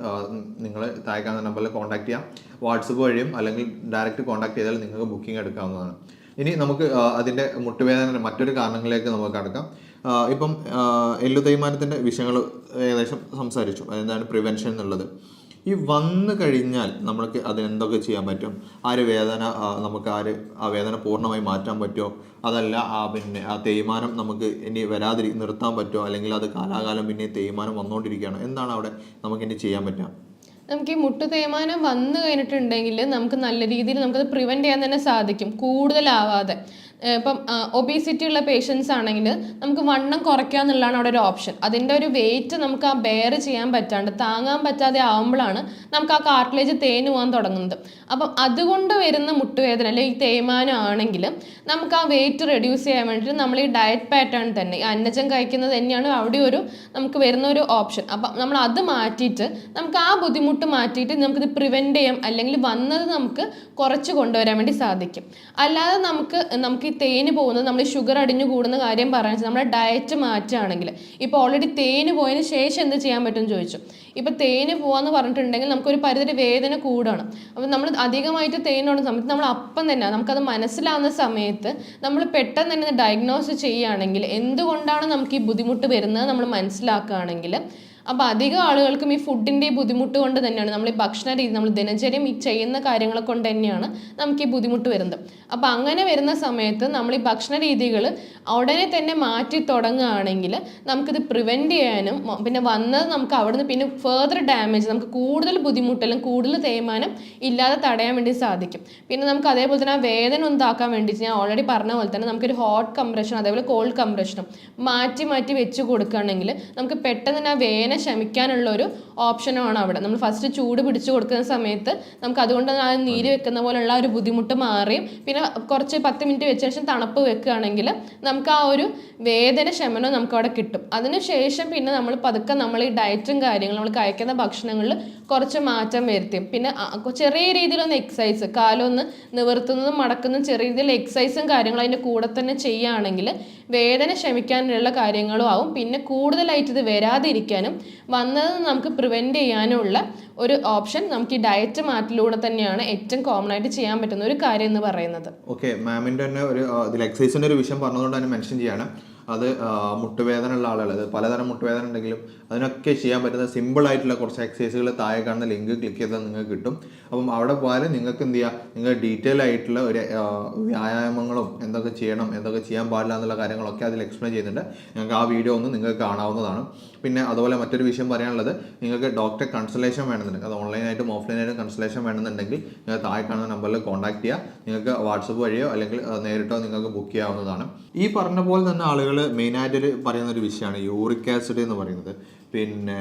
നിങ്ങൾ താഴെ കാണുന്ന നമ്പറിൽ കോൺടാക്ട് ചെയ്യാം. വാട്സപ്പ് വഴിയും അല്ലെങ്കിൽ ഡയറക്റ്റ് കോൺടാക്ട് ചെയ്താൽ നിങ്ങൾക്ക് ബുക്കിംഗ് എടുക്കാവുന്നതാണ്. ഇനി നമുക്ക് അതിൻ്റെ മുട്ടുവേദന മറ്റൊരു കാരണങ്ങളിലേക്ക് നമുക്ക് കടക്കാം. ഇപ്പം എല്ലു തേയ്മാനത്തിൻ്റെ വിഷയങ്ങൾ ഏകദേശം സംസാരിച്ചു, അതെന്താണ് പ്രിവെൻഷൻ എന്നുള്ളത്. ഈ വന്നു കഴിഞ്ഞാൽ നമ്മൾക്ക് അതിനെന്തൊക്കെ ചെയ്യാൻ പറ്റും? വേദന നമുക്ക് ആ വേദന പൂർണ്ണമായി മാറ്റാൻ പറ്റുമോ? അതല്ല പിന്നെ ആ തേയ്മാനം നമുക്ക് ഇനി നിർത്താൻ പറ്റുമോ? അല്ലെങ്കിൽ അത് കാലാകാലം പിന്നെ തേയ്മാനം വന്നുകൊണ്ടിരിക്കുകയാണ്, എന്താണ് അവിടെ നമുക്ക് ഇനി ചെയ്യാൻ പറ്റുക? നമുക്ക് ഈ മുട്ടു തേയ്മാനം വന്നു കഴിഞ്ഞിട്ടുണ്ടെങ്കിൽ നമുക്ക് നല്ല രീതിയിൽ നമുക്കത് പ്രിവെൻറ്റ് ചെയ്യാൻ തന്നെ സാധിക്കും, കൂടുതലാവാതെ. ഇപ്പം ഒബീസിറ്റി ഉള്ള പേഷ്യൻസ് ആണെങ്കിൽ നമുക്ക് വണ്ണം കുറയ്ക്കുക എന്നുള്ളതാണ് അവിടെ ഒരു ഓപ്ഷൻ. അതിൻ്റെ ഒരു വെയിറ്റ് നമുക്ക് ആ ബെയർ ചെയ്യാൻ പറ്റാണ്ട് താങ്ങാൻ പറ്റാതെ ആവുമ്പോഴാണ് നമുക്ക് ആ കാർട്ടിലേജ് തേഞ്ഞു പോകാൻ തുടങ്ങുന്നത്. അപ്പം അതുകൊണ്ട് വരുന്ന മുട്ടുവേദന അല്ലെങ്കിൽ ഈ തേയ്മാനം ആണെങ്കിൽ നമുക്ക് ആ വെയിറ്റ് റെഡ്യൂസ് ചെയ്യാൻ വേണ്ടിയിട്ട് നമ്മൾ ഈ ഡയറ്റ് പാറ്റേൺ തന്നെ ഈ അന്നജം കഴിക്കുന്നത് തന്നെയാണ് അവിടെ നമുക്ക് വരുന്ന ഒരു ഓപ്ഷൻ. അപ്പം നമ്മൾ അത് മാറ്റിയിട്ട് നമുക്ക് ആ ബുദ്ധിമുട്ട് മാറ്റിയിട്ട് നമുക്കിത് പ്രിവെൻറ്റ് ചെയ്യാം, അല്ലെങ്കിൽ വന്നത് നമുക്ക് കുറച്ച് കൊണ്ടുവരാൻ വേണ്ടി സാധിക്കും. അല്ലാതെ നമുക്ക് ഈ തേന് പോകുന്നത്, നമ്മൾ ഈ ഷുഗർ അടിഞ്ഞു കൂടുന്ന കാര്യം പറയുന്നത് നമ്മുടെ ഡയറ്റ് മാറ്റുകയാണെങ്കിൽ, ഇപ്പോൾ ഓൾറെഡി തേന് പോയതിന് ശേഷം എന്ത് ചെയ്യാൻ പറ്റുമെന്ന് ചോദിച്ചു. ഇപ്പോൾ തേന് പോകാമെന്ന് പറഞ്ഞിട്ടുണ്ടെങ്കിൽ നമുക്കൊരു പരിധി വേദന കൂടാണ്. അപ്പോൾ നമ്മൾ അധികമായിട്ട് തേനുള്ള സമയത്ത് നമ്മൾ അപ്പം തന്നെ നമുക്കത് മനസ്സിലാവുന്ന സമയത്ത് നമ്മൾ പെട്ടെന്ന് തന്നെ ഡയഗ്നോസ് ചെയ്യുകയാണെങ്കിൽ എന്തുകൊണ്ടാണ് നമുക്ക് ഈ ബുദ്ധിമുട്ട് വരുന്നത് നമ്മൾ മനസ്സിലാക്കുകയാണെങ്കിൽ, അപ്പോൾ അധികം ആളുകൾക്കും ഈ ഫുഡിൻ്റെ ബുദ്ധിമുട്ട് കൊണ്ട് തന്നെയാണ്, നമ്മൾ ഈ ഭക്ഷണ രീതി, നമ്മൾ ദിനചര്യം ഈ ചെയ്യുന്ന കാര്യങ്ങളെ കൊണ്ട് തന്നെയാണ് നമുക്ക് ഈ ബുദ്ധിമുട്ട് വരുന്നത്. അപ്പോൾ അങ്ങനെ വരുന്ന സമയത്ത് നമ്മൾ ഈ ഭക്ഷണ രീതികൾ ഉടനെ തന്നെ മാറ്റി തുടങ്ങുകയാണെങ്കിൽ നമുക്കിത് പ്രിവെൻറ്റ് ചെയ്യാനും പിന്നെ വന്നത് നമുക്ക് അവിടുന്ന് പിന്നെ ഫേർദർ ഡാമേജ്, നമുക്ക് കൂടുതൽ ബുദ്ധിമുട്ടെല്ലാം കൂടുതൽ തേയ്മാനം ഇല്ലാതെ തടയാൻ വേണ്ടി സാധിക്കും. പിന്നെ നമുക്ക് അതേപോലെ തന്നെ ആ വേദന ഒന്നാക്കാൻ വേണ്ടിയിട്ട് ഞാൻ ഓൾറെഡി പറഞ്ഞ പോലെ തന്നെ നമുക്കൊരു ഹോട്ട് കംപ്രഷൻ അതേപോലെ കോൾഡ് കംപ്രഷനും മാറ്റി വെച്ച് കൊടുക്കുകയാണെങ്കിൽ നമുക്ക് പെട്ടെന്ന് തന്നെ ആ വേദന ശമിക്കാനുള്ള ഒരു ഓപ്ഷനുമാണ് അവിടെ. നമ്മൾ ഫസ്റ്റ് ചൂട് പിടിച്ചു കൊടുക്കുന്ന സമയത്ത് നമുക്ക് അതുകൊണ്ട് ആ നീര് വെക്കുന്ന പോലുള്ള ഒരു ബുദ്ധിമുട്ട് മാറിയും പിന്നെ കുറച്ച് 10 മിനിറ്റ് വെച്ച ശേഷം തണുപ്പ് വെക്കുകയാണെങ്കിൽ നമുക്ക് ആ ഒരു വേദന ശമനം നമുക്ക് അവിടെ കിട്ടും. അതിനുശേഷം പിന്നെ നമ്മൾ പതുക്കെ നമ്മൾ ഈ ഡയറ്റും കാര്യങ്ങളും നമ്മൾ കഴിക്കുന്ന ഭക്ഷണങ്ങളിൽ കുറച്ച് മാറ്റം വരുത്തിയും പിന്നെ ചെറിയ രീതിയിലൊന്ന് എക്സസൈസ്, കാലൊന്ന് നിവർത്തുന്നതും മടക്കുന്നതും ചെറിയ രീതിയിൽ എക്സസൈസും കാര്യങ്ങളും അതിൻ്റെ കൂടെ തന്നെ ചെയ്യുകയാണെങ്കിൽ വേദന ശമിക്കാനുള്ള കാര്യങ്ങളും ആവും. പിന്നെ കൂടുതലായിട്ട് ഇത് വരാതിരിക്കാനും വന്നത് നമുക്ക് പ്രിവെൻറ്റ് ചെയ്യാനുള്ള ഒരു ഓപ്ഷൻ നമുക്ക് ഈ ഡയറ്റ് മാറ്റിലൂടെ തന്നെയാണ് ഏറ്റവും കോമൺ ആയിട്ട് ചെയ്യാൻ പറ്റുന്ന ഒരു കാര്യം എന്ന് പറയുന്നത്. ഓക്കെ, മാമിൻ്റെ തന്നെ ഒരു ഇതിൽ എക്സസൈസിൻ്റെ ഒരു വിഷയം പറഞ്ഞതുകൊണ്ട് തന്നെ മെൻഷൻ ചെയ്യാണ്. അത് മുട്ടുവേദന ഉള്ള ആളുകൾ, അത് പലതരം മുട്ടുവേദന ഉണ്ടെങ്കിലും അതിനൊക്കെ ചെയ്യാൻ പറ്റുന്ന സിമ്പിളായിട്ടുള്ള കുറച്ച് എക്സസൈസുകൾ താഴെ കാണുന്ന ലിങ്ക് ക്ലിക്ക് ചെയ്താൽ നിങ്ങൾക്ക് കിട്ടും. അപ്പം അവിടെ പോയാൽ നിങ്ങൾക്ക് എന്ത് ചെയ്യുക, നിങ്ങൾ ഡീറ്റെയിൽ ആയിട്ടുള്ള ഒരു വ്യായാമങ്ങളും എന്തൊക്കെ ചെയ്യണം എന്തൊക്കെ ചെയ്യാൻ പാടില്ല എന്നുള്ള കാര്യങ്ങളൊക്കെ അതിൽ എക്സ്പ്ലെയിൻ ചെയ്യുന്നുണ്ട്. നിങ്ങൾക്ക് ആ വീഡിയോ ഒന്ന് നിങ്ങൾക്ക് കാണാവുന്നതാണ്. പിന്നെ അതുപോലെ മറ്റൊരു വിഷയം പറയാനുള്ളത്, നിങ്ങൾക്ക് ഡോക്ടറെ കൺസൾട്ടേഷൻ വേണമെന്നുണ്ടെങ്കിൽ, അത് ഓൺലൈനായിട്ടും ഓഫ്ലൈനായിട്ടും കൺസൾട്ടേഷൻ വേണമെന്നുണ്ടെങ്കിൽ നിങ്ങൾ താഴെ കാണുന്ന നമ്പറിൽ കോൺടാക്ട് ചെയ്യുക. നിങ്ങൾക്ക് വാട്സപ്പ് വഴിയോ അല്ലെങ്കിൽ നേരിട്ടോ നിങ്ങൾക്ക് ബുക്ക് ചെയ്യാവുന്നതാണ്. ഈ പറഞ്ഞ പോലെ തന്നെ ആളുകൾ മെയിനായിട്ട് പറയുന്നൊരു വിഷയമാണ് യൂറിക് ആസിഡ് എന്ന് പറയുന്നത്. പിന്നെ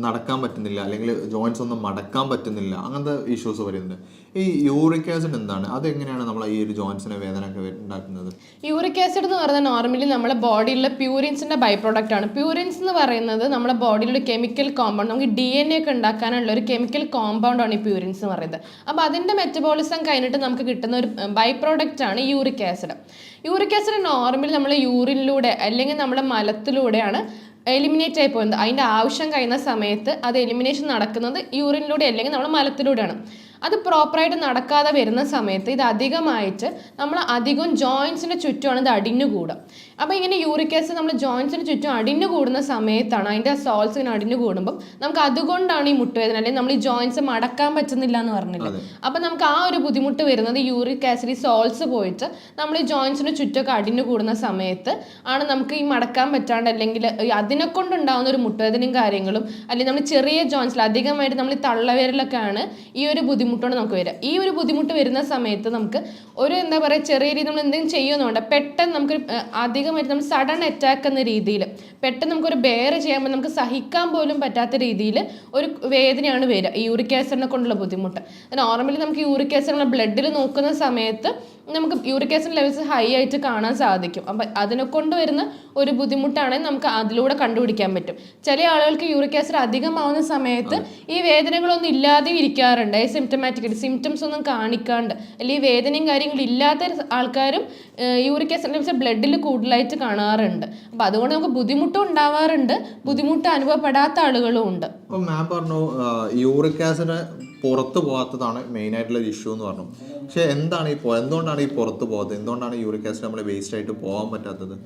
നടക്കാൻ പറ്റുന്നില്ല അല്ലെങ്കിൽ ജോയിൻസ് ഒന്നും മടക്കാൻ പറ്റുന്നില്ല, അങ്ങനത്തെ ഇഷ്യൂസ് വരുന്നുണ്ട്. ഈ യൂറിക് ആസിഡ് എന്താണ്, അതെങ്ങനെയാണ് നമ്മൾ ഈ ഒരു ജോയിൻസിനെ വേദനയൊക്കെ ഉണ്ടാക്കുന്നത്? യൂറിക് ആസിഡ് എന്ന് പറയുന്നത് നോർമലി നമ്മുടെ ബോഡിയിലുള്ള പ്യൂരിൻസിന്റെ ബൈ പ്രോഡക്റ്റ് ആണ്. പ്യൂരിൻസ് എന്ന് പറയുന്നത് നമ്മുടെ ബോഡിയിലുള്ള കെമിക്കൽ കോമ്പൗണ്ട്, നമുക്ക് DNA ഒക്കെ ഉണ്ടാക്കാനുള്ള ഒരു കെമിക്കൽ കോമ്പൗണ്ട് ആണ് ഈ പ്യൂരിൻസ് എന്ന് പറയുന്നത്. അപ്പോൾ അതിന്റെ മെറ്റബോളിസം കഴിഞ്ഞിട്ട് നമുക്ക് കിട്ടുന്ന ഒരു ബൈ പ്രോഡക്റ്റ് ആണ് uric acid. Uric acid normally നമ്മൾ യൂറിനിലൂടെ അല്ലെങ്കിൽ നമ്മുടെ മലത്തിലൂടെയാണ് എലിമിനേറ്റ് ആയി പോകുന്നത്. അതിൻ്റെ ആവശ്യം കഴിയുന്ന സമയത്ത് അത് എലിമിനേഷൻ നടക്കുന്നത് യൂറിനിലൂടെ അല്ലെങ്കിൽ നമ്മുടെ മലത്തിലൂടെയാണ്. അത് പ്രോപ്പറായിട്ട് നടക്കാതെ വരുന്ന സമയത്ത് ഇത് അധികമായിട്ട് നമ്മൾ അധികം ജോയിൻസിൻ്റെ ചുറ്റുമാണ് ഇത് അടിഞ്ഞു കൂടുക. അപ്പോൾ ഇങ്ങനെ യൂറിക് ആസിഡ് നമ്മൾ ജോയിൻസിന് ചുറ്റും അടിഞ്ഞു കൂടുന്ന സമയത്താണ് അതിൻ്റെ സോൾസ് ഇങ്ങനെ അടിഞ്ഞു കൂടുമ്പോൾ നമുക്ക് അതുകൊണ്ടാണ് ഈ മുട്ടുവേദന അല്ലെങ്കിൽ നമ്മൾ ഈ ജോയിൻസ് മടക്കാൻ പറ്റുന്നില്ല എന്ന് പറഞ്ഞില്ല. അപ്പോൾ നമുക്ക് ആ ഒരു ബുദ്ധിമുട്ട് വരുന്നത് യൂറിക് ആസിഡ് ഈ സോൾസ് പോയിട്ട് നമ്മൾ ഈ ജോയിൻസിന് ചുറ്റൊക്കെ അടിഞ്ഞു കൂടുന്ന സമയത്ത് ആണ് നമുക്ക് ഈ മടക്കാൻ പറ്റാണ്ട് അല്ലെങ്കിൽ അതിനെ കൊണ്ടുണ്ടാകുന്ന ഒരു മുട്ടുവേദനയും കാര്യങ്ങളും അല്ലെങ്കിൽ നമ്മൾ ചെറിയ ജോയിൻസിൽ അധികമായിട്ട് നമ്മൾ ഈ തള്ളവിരലൊക്കെയാണ് ഈ ഒരു ബുദ്ധിമുട്ടോട് നമുക്ക് വരിക. ഈ ഒരു ബുദ്ധിമുട്ട് വരുന്ന സമയത്ത് നമുക്ക് ഒരു എന്താ പറയുക ചെറിയ രീതിയിൽ നമ്മൾ എന്തെങ്കിലും ചെയ്യുന്നുണ്ട് പെട്ടെന്ന് നമുക്ക് അധികമായിട്ട് നമ്മൾ സഡൻ അറ്റാക്ക് എന്ന രീതിയിൽ പെട്ടെന്ന് നമുക്കൊരു ബെയർ ചെയ്യാൻ നമുക്ക് സഹിക്കാൻ പോലും പറ്റാത്ത രീതിയിൽ ഒരു വേദനയാണ് വരിക ഈ യൂറിക് ആസിഡിനെ കൊണ്ടുള്ള ബുദ്ധിമുട്ട്. നോർമലി നമുക്ക് യൂറിക് ആസിഡ് ബ്ലഡിൽ നോക്കുന്ന സമയത്ത് നമുക്ക് യൂറിക് ആസിഡ് ലെവൽസ് ഹൈ ആയിട്ട് കാണാൻ സാധിക്കും. അപ്പം അതിനെ കൊണ്ട് വരുന്ന ഒരു ബുദ്ധിമുട്ടാണെങ്കിൽ നമുക്ക് അതിലൂടെ കണ്ടുപിടിക്കാൻ പറ്റും. ചില ആളുകൾക്ക് യൂറിക് ആസിഡ് അധികമാവുന്ന സമയത്ത് ഈ വേദനകളൊന്നും ഇല്ലാതെ ഇരിക്കാറുണ്ട്, സിംറ്റമാറ്റിക് സിംറ്റംസ് ഒന്നും കാണിക്കാണ്ട് അല്ലെങ്കിൽ വേദനയും കാര്യങ്ങളും ഇല്ലാത്ത ആൾക്കാരും യൂറിക് ആസിഡ് ലെവൽസ് ബ്ലഡിൽ കൂടുതലായിട്ട് കാണാറുണ്ട്. അപ്പം അതുകൊണ്ട് നമുക്ക് ബുദ്ധിമുട്ടും ഉണ്ടാവാറുണ്ട്, ബുദ്ധിമുട്ട് അനുഭവപ്പെടാത്ത ആളുകളും ഉണ്ട്. അപ്പം മാം പറഞ്ഞു യൂറിക് ആസിഡ് പുറത്ത് പോകാത്തതാണ് മെയിനായിട്ടുള്ള ഇഷ്യൂ എന്ന് പറഞ്ഞു. പക്ഷെ എന്തുകൊണ്ടാണ് ഈ പുറത്ത് പോകാത്തത്? എന്തുകൊണ്ടാണ് യൂറിക് ആസിഡ് നമ്മൾ വേസ്റ്റ് ആയിട്ട് പോകാൻ പറ്റാത്തത്?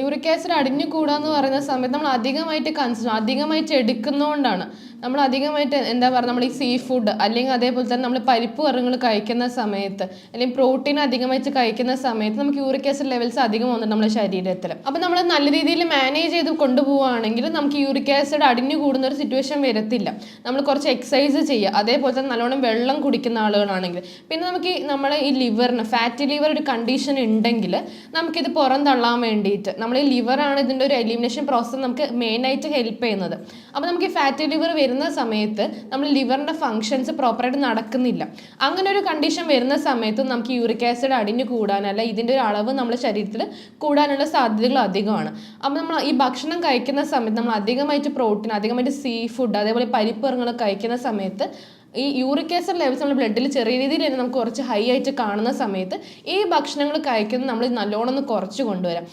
യൂറിക് ആസിഡ് അടിഞ്ഞു കൂടാന്ന് പറയുന്ന സമയത്ത് നമ്മൾ അധികമായിട്ട് എടുക്കുന്നതുകൊണ്ടാണ്. നമ്മൾ അധികമായിട്ട് എന്താ പറയുക, നമ്മൾ ഈ സീ ഫുഡ് അല്ലെങ്കിൽ അതേപോലെ തന്നെ നമ്മൾ പരിപ്പ് വർഗ്ഗങ്ങൾ കഴിക്കുന്ന സമയത്ത് അല്ലെങ്കിൽ പ്രോട്ടീൻ അധികമായിട്ട് കഴിക്കുന്ന സമയത്ത് നമുക്ക് യൂറിക് ആസിഡ് ലെവൽസ് അധികം വന്നിട്ട് നമ്മുടെ ശരീരത്തിൽ. അപ്പോൾ നമ്മൾ നല്ല രീതിയിൽ മാനേജ് ചെയ്ത് കൊണ്ടുപോവുകയാണെങ്കിൽ നമുക്ക് യൂറിക് ആസിഡ് അടിഞ്ഞു കൂടുന്ന ഒരു സിറ്റുവേഷൻ വരത്തില്ല. നമ്മൾ കുറച്ച് എക്സസൈസ് ചെയ്യുക, അതേപോലെ തന്നെ നല്ലോണം വെള്ളം കുടിക്കുന്ന ആളുകളാണെങ്കിൽ. പിന്നെ നമുക്ക് നമ്മളെ ഈ ലിവറിന് ഫാറ്റി ലിവർ ഒരു കണ്ടീഷൻ ഉണ്ടെങ്കിൽ നമുക്കിത് പുറം തള്ളാൻ വേണ്ടിയിട്ട് നമ്മൾ ഈ ലിവറാണ് ഇതിൻ്റെ ഒരു എലിമിനേഷൻ പ്രോസസ്സ് നമുക്ക് മെയിനായിട്ട് ഹെൽപ്പ് ചെയ്യുന്നത്. അപ്പോൾ നമുക്ക് ഈ ഫാറ്റി ലിവർ വരുന്ന സമയത്ത് നമ്മൾ ലിവറിൻ്റെ ഫങ്ഷൻസ് പ്രോപ്പറായിട്ട് നടക്കുന്നില്ല. അങ്ങനെ ഒരു കണ്ടീഷൻ വരുന്ന സമയത്ത് നമുക്ക് യൂറിക് ആസിഡ് അടിഞ്ഞു കൂടാനല്ല ഇതിൻ്റെ ഒരു അളവ് നമ്മുടെ ശരീരത്തിൽ കൂടാനുള്ള സാധ്യതകൾ അധികമാണ്. അപ്പോൾ നമ്മൾ ഈ ഭക്ഷണം കഴിക്കുന്ന സമയത്ത് നമ്മൾ അധികമായിട്ട് പ്രോട്ടീൻ, അധികമായിട്ട് സീ ഫുഡ്, അതേപോലെ പരിപ്പ് വർഗ്ഗങ്ങൾ കഴിക്കുന്ന സമയത്ത് ഈ യൂറിക് ആസിഡ് ലെവൽസ് നമ്മുടെ ബ്ലഡിൽ ചെറിയ രീതിയിൽ തന്നെ നമുക്ക് കുറച്ച് ഹൈ ആയിട്ട് കാണുന്ന സമയത്ത് ഈ ഭക്ഷണങ്ങൾ കഴിക്കുന്നത് നമ്മൾ നല്ലോണം ഒന്ന് കുറച്ച് കൊണ്ടുവരാം.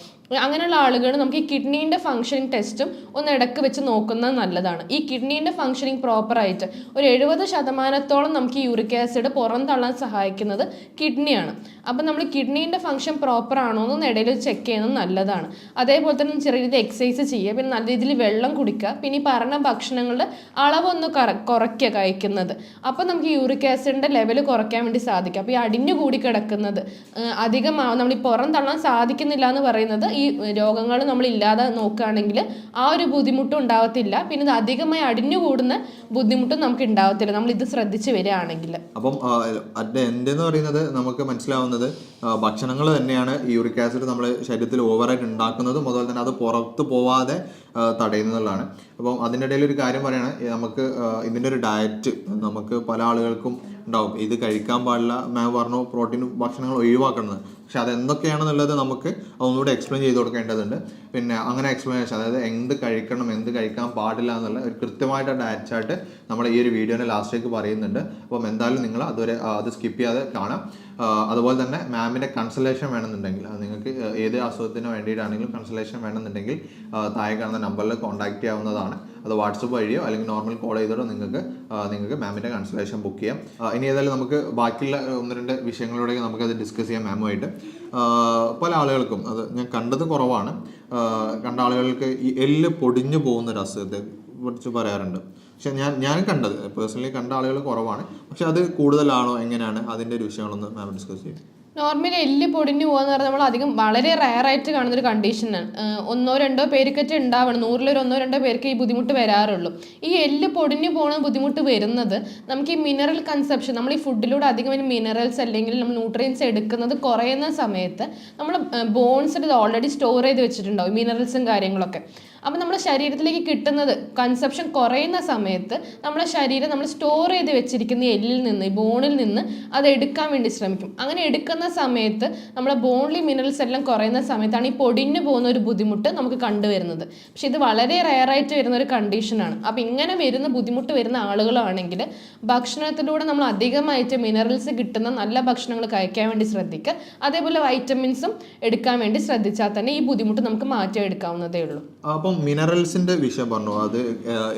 അങ്ങനെയുള്ള ആളുകൾ നമുക്ക് ഈ കിഡ്നീൻ്റെ ഫംഗ്ഷനിങ് ടെസ്റ്റും ഒന്ന് ഇടയ്ക്ക് വെച്ച് നോക്കുന്നത് നല്ലതാണ്. ഈ കിഡ്നീൻ്റെ ഫംഗ്ഷനിങ് പ്രോപ്പറായിട്ട് ഒരു 70% നമുക്ക് ഈ യൂറിക് ആസിഡ് പുറം തള്ളാൻ സഹായിക്കുന്നത് കിഡ്നിയാണ്. അപ്പം നമ്മൾ കിഡ്നീൻ്റെ ഫംഗ്ഷൻ പ്രോപ്പർ ആണോ എന്ന് ഇടയിൽ ചെക്ക് ചെയ്യുന്നത് നല്ലതാണ്. അതേപോലെ തന്നെ ചെറിയ രീതിയിൽ എക്സസൈസ് ചെയ്യുക, പിന്നെ നല്ല രീതിയിൽ വെള്ളം കുടിക്കുക, പിന്നെ ഈ പറഞ്ഞ ഭക്ഷണങ്ങളുടെ അളവൊന്ന് കുറയ്ക്കുക കഴിക്കുന്നത്. അപ്പോൾ നമുക്ക് യൂറിക് ആസിഡിൻ്റെ ലെവൽ കുറയ്ക്കാൻ വേണ്ടി സാധിക്കും. അപ്പോൾ ഈ അടിഞ്ഞു കൂടി കിടക്കുന്നത് അധികമാവും നമ്മൾ ഈ പുറം തള്ളാൻ സാധിക്കുന്നില്ല എന്ന് പറയുന്നത് ഈ ഈ രോഗങ്ങൾ നമ്മൾ ഇല്ലാതെ നോക്കുകയാണെങ്കിൽ ആ ഒരു ബുദ്ധിമുട്ടും ഉണ്ടാവത്തില്ല. പിന്നെ ഇത് അധികമായി അടിഞ്ഞുകൂടുന്ന ബുദ്ധിമുട്ടും നമുക്ക് ഉണ്ടാവത്തില്ല നമ്മൾ ഇത് ശ്രദ്ധിച്ച് വരികയാണെങ്കിൽ. അപ്പം അറ്റ് എൻഡ് എന്ന് പറയുന്നത് നമുക്ക് മനസ്സിലാവുന്നത് ഭക്ഷണങ്ങൾ തന്നെയാണ് ഈ യൂറിക് ആസിഡ് നമ്മുടെ ശരീരത്തിൽ ഓവറായിട്ട് ഉണ്ടാക്കുന്നതും അതുപോലെ തന്നെ അത് പുറത്ത് പോവാതെ തടയുന്നതാണ്. അപ്പം അതിൻ്റെ ഇടയിൽ ഒരു കാര്യം പറയുകയാണ്, നമുക്ക് ഇതിൻ്റെ ഒരു ഡയറ്റ് നമുക്ക് പല ആളുകൾക്കും ഉണ്ടാവും. ഇത് കഴിക്കാൻ പാടില്ല, മാം പറഞ്ഞു പ്രോട്ടീൻ ഭക്ഷണങ്ങൾ ഒഴിവാക്കുന്നത്. പക്ഷെ അതെന്തൊക്കെയാണെന്നുള്ളത് നമുക്ക് ഒന്നുകൂടെ എക്സ്പ്ലെയിൻ ചെയ്ത് കൊടുക്കേണ്ടതുണ്ട്. പിന്നെ അങ്ങനെ എക്സ്പ്ലനേഷൻ, അതായത് എന്ത് കഴിക്കണം എന്ത് കഴിക്കാൻ പാടില്ല എന്നുള്ള ഒരു കൃത്യമായിട്ട് ഡയറ്റ് ചാർട്ട് നമ്മൾ ഈ ഒരു വീഡിയോൻ്റെ ലാസ്റ്റിലേക്ക് പറയുന്നുണ്ട്. അപ്പം എന്തായാലും നിങ്ങൾ അതുവരെ അത് സ്കിപ്പ് ചെയ്യാതെ കാണാം. അതുപോലെ തന്നെ മാമിൻ്റെ കൺസൾട്ടേഷൻ വേണമെന്നുണ്ടെങ്കിൽ, നിങ്ങൾക്ക് ഏത് അസുഖത്തിന് വേണ്ടിയിട്ടാണെങ്കിലും കൺസൾട്ടേഷൻ വേണമെന്നുണ്ടെങ്കിൽ താഴെ കാണുന്ന നമ്പറിൽ കോൺടാക്ട് ചെയ്യാവുന്നതാണ്. അത് വാട്സപ്പ് വഴിയോ അല്ലെങ്കിൽ നോർമൽ കോൾ ചെയ്തിട്ടോ നിങ്ങൾക്ക് മാമിൻ്റെ കൺസൾട്ടേഷൻ ബുക്ക് ചെയ്യാം. ഇനി ഏതായാലും നമുക്ക് ബാക്കിയുള്ള 1-2 വിഷയങ്ങളിലൂടെ നമുക്കത് ഡിസ്കസ് ചെയ്യാം മാമുമായിട്ട്. പല ആളുകൾക്കും അത് ഞാൻ കണ്ടത് കുറവാണ്, കണ്ട ആളുകൾക്ക് ഈ എല്ല് പൊടിഞ്ഞു പോകുന്നൊരു അസുഖത്തെ കുറിച്ച് പറയാറുണ്ട്. പക്ഷെ ഞാൻ കണ്ടത് പേഴ്സണലി കണ്ട ആളുകൾ കുറവാണ്. പക്ഷെ അത് കൂടുതലാണോ എങ്ങനെയാണ് അതിൻ്റെ ഒരു വിഷയങ്ങളൊന്ന് മാം ഡിസ്കസ് ചെയ്യും. നോർമലി എല്ല് പൊടിഞ്ഞു പോകാന്ന് പറഞ്ഞാൽ നമ്മൾ അധികം വളരെ റയറായിട്ട് കാണുന്നൊരു കണ്ടീഷനാണ്. 1-2 പേർക്കൊക്കെ ഉണ്ടാവണം, 100-ൽ 1-2 പേർക്ക് ഈ ബുദ്ധിമുട്ട് വരാറുള്ളൂ. ഈ എല്ല് പൊടിഞ്ഞു പോകുന്ന ബുദ്ധിമുട്ട് വരുന്നത് നമുക്ക് ഈ മിനറൽ കൺസപ്ഷൻ, നമ്മൾ ഈ ഫുഡിലൂടെ അധികം മിനറൽസ് അല്ലെങ്കിൽ നമ്മൾ ന്യൂട്രിയൻസ് എടുക്കുന്നത് കുറയുന്ന സമയത്ത് നമ്മൾ ബോൺസിൽ ഇത് ഓൾറെഡി സ്റ്റോർ ചെയ്ത് വെച്ചിട്ടുണ്ടാവും മിനറൽസും കാര്യങ്ങളൊക്കെ. അപ്പം നമ്മുടെ ശരീരത്തിലേക്ക് കിട്ടുന്നത് കൺസപ്ഷൻ കുറയുന്ന സമയത്ത് നമ്മുടെ ശരീരം നമ്മൾ സ്റ്റോർ ചെയ്ത് വെച്ചിരിക്കുന്ന എല്ലിൽ നിന്ന്, ഈ ബോണിൽ നിന്ന് അത് എടുക്കാൻ വേണ്ടി ശ്രമിക്കും. അങ്ങനെ എടുക്കുന്ന സമയത്ത് നമ്മുടെ ബോൺലി മിനറൽസ് എല്ലാം കുറയുന്ന സമയത്താണ് ഈ പൊടിഞ്ഞു പോകുന്ന ഒരു ബുദ്ധിമുട്ട് നമുക്ക് കണ്ടുവരുന്നത്. പക്ഷെ ഇത് വളരെ റെയറായിട്ട് വരുന്ന ഒരു കണ്ടീഷനാണ്. അപ്പം ഇങ്ങനെ വരുന്ന ബുദ്ധിമുട്ട് വരുന്ന ആളുകളാണെങ്കിൽ ഭക്ഷണത്തിലൂടെ നമ്മൾ അധികമായിട്ട് മിനറൽസ് കിട്ടുന്ന നല്ല ഭക്ഷണങ്ങൾ കഴിക്കാൻ വേണ്ടി ശ്രദ്ധിക്കുക. അതേപോലെ വൈറ്റമിൻസും എടുക്കാൻ വേണ്ടി ശ്രദ്ധിച്ചാൽ തന്നെ ഈ ബുദ്ധിമുട്ട് നമുക്ക് മാറ്റിയെടുക്കാവുന്നതേ ഉള്ളൂ. അപ്പം മിനറൽസിന്റെ വിഷയം പറഞ്ഞു, അത്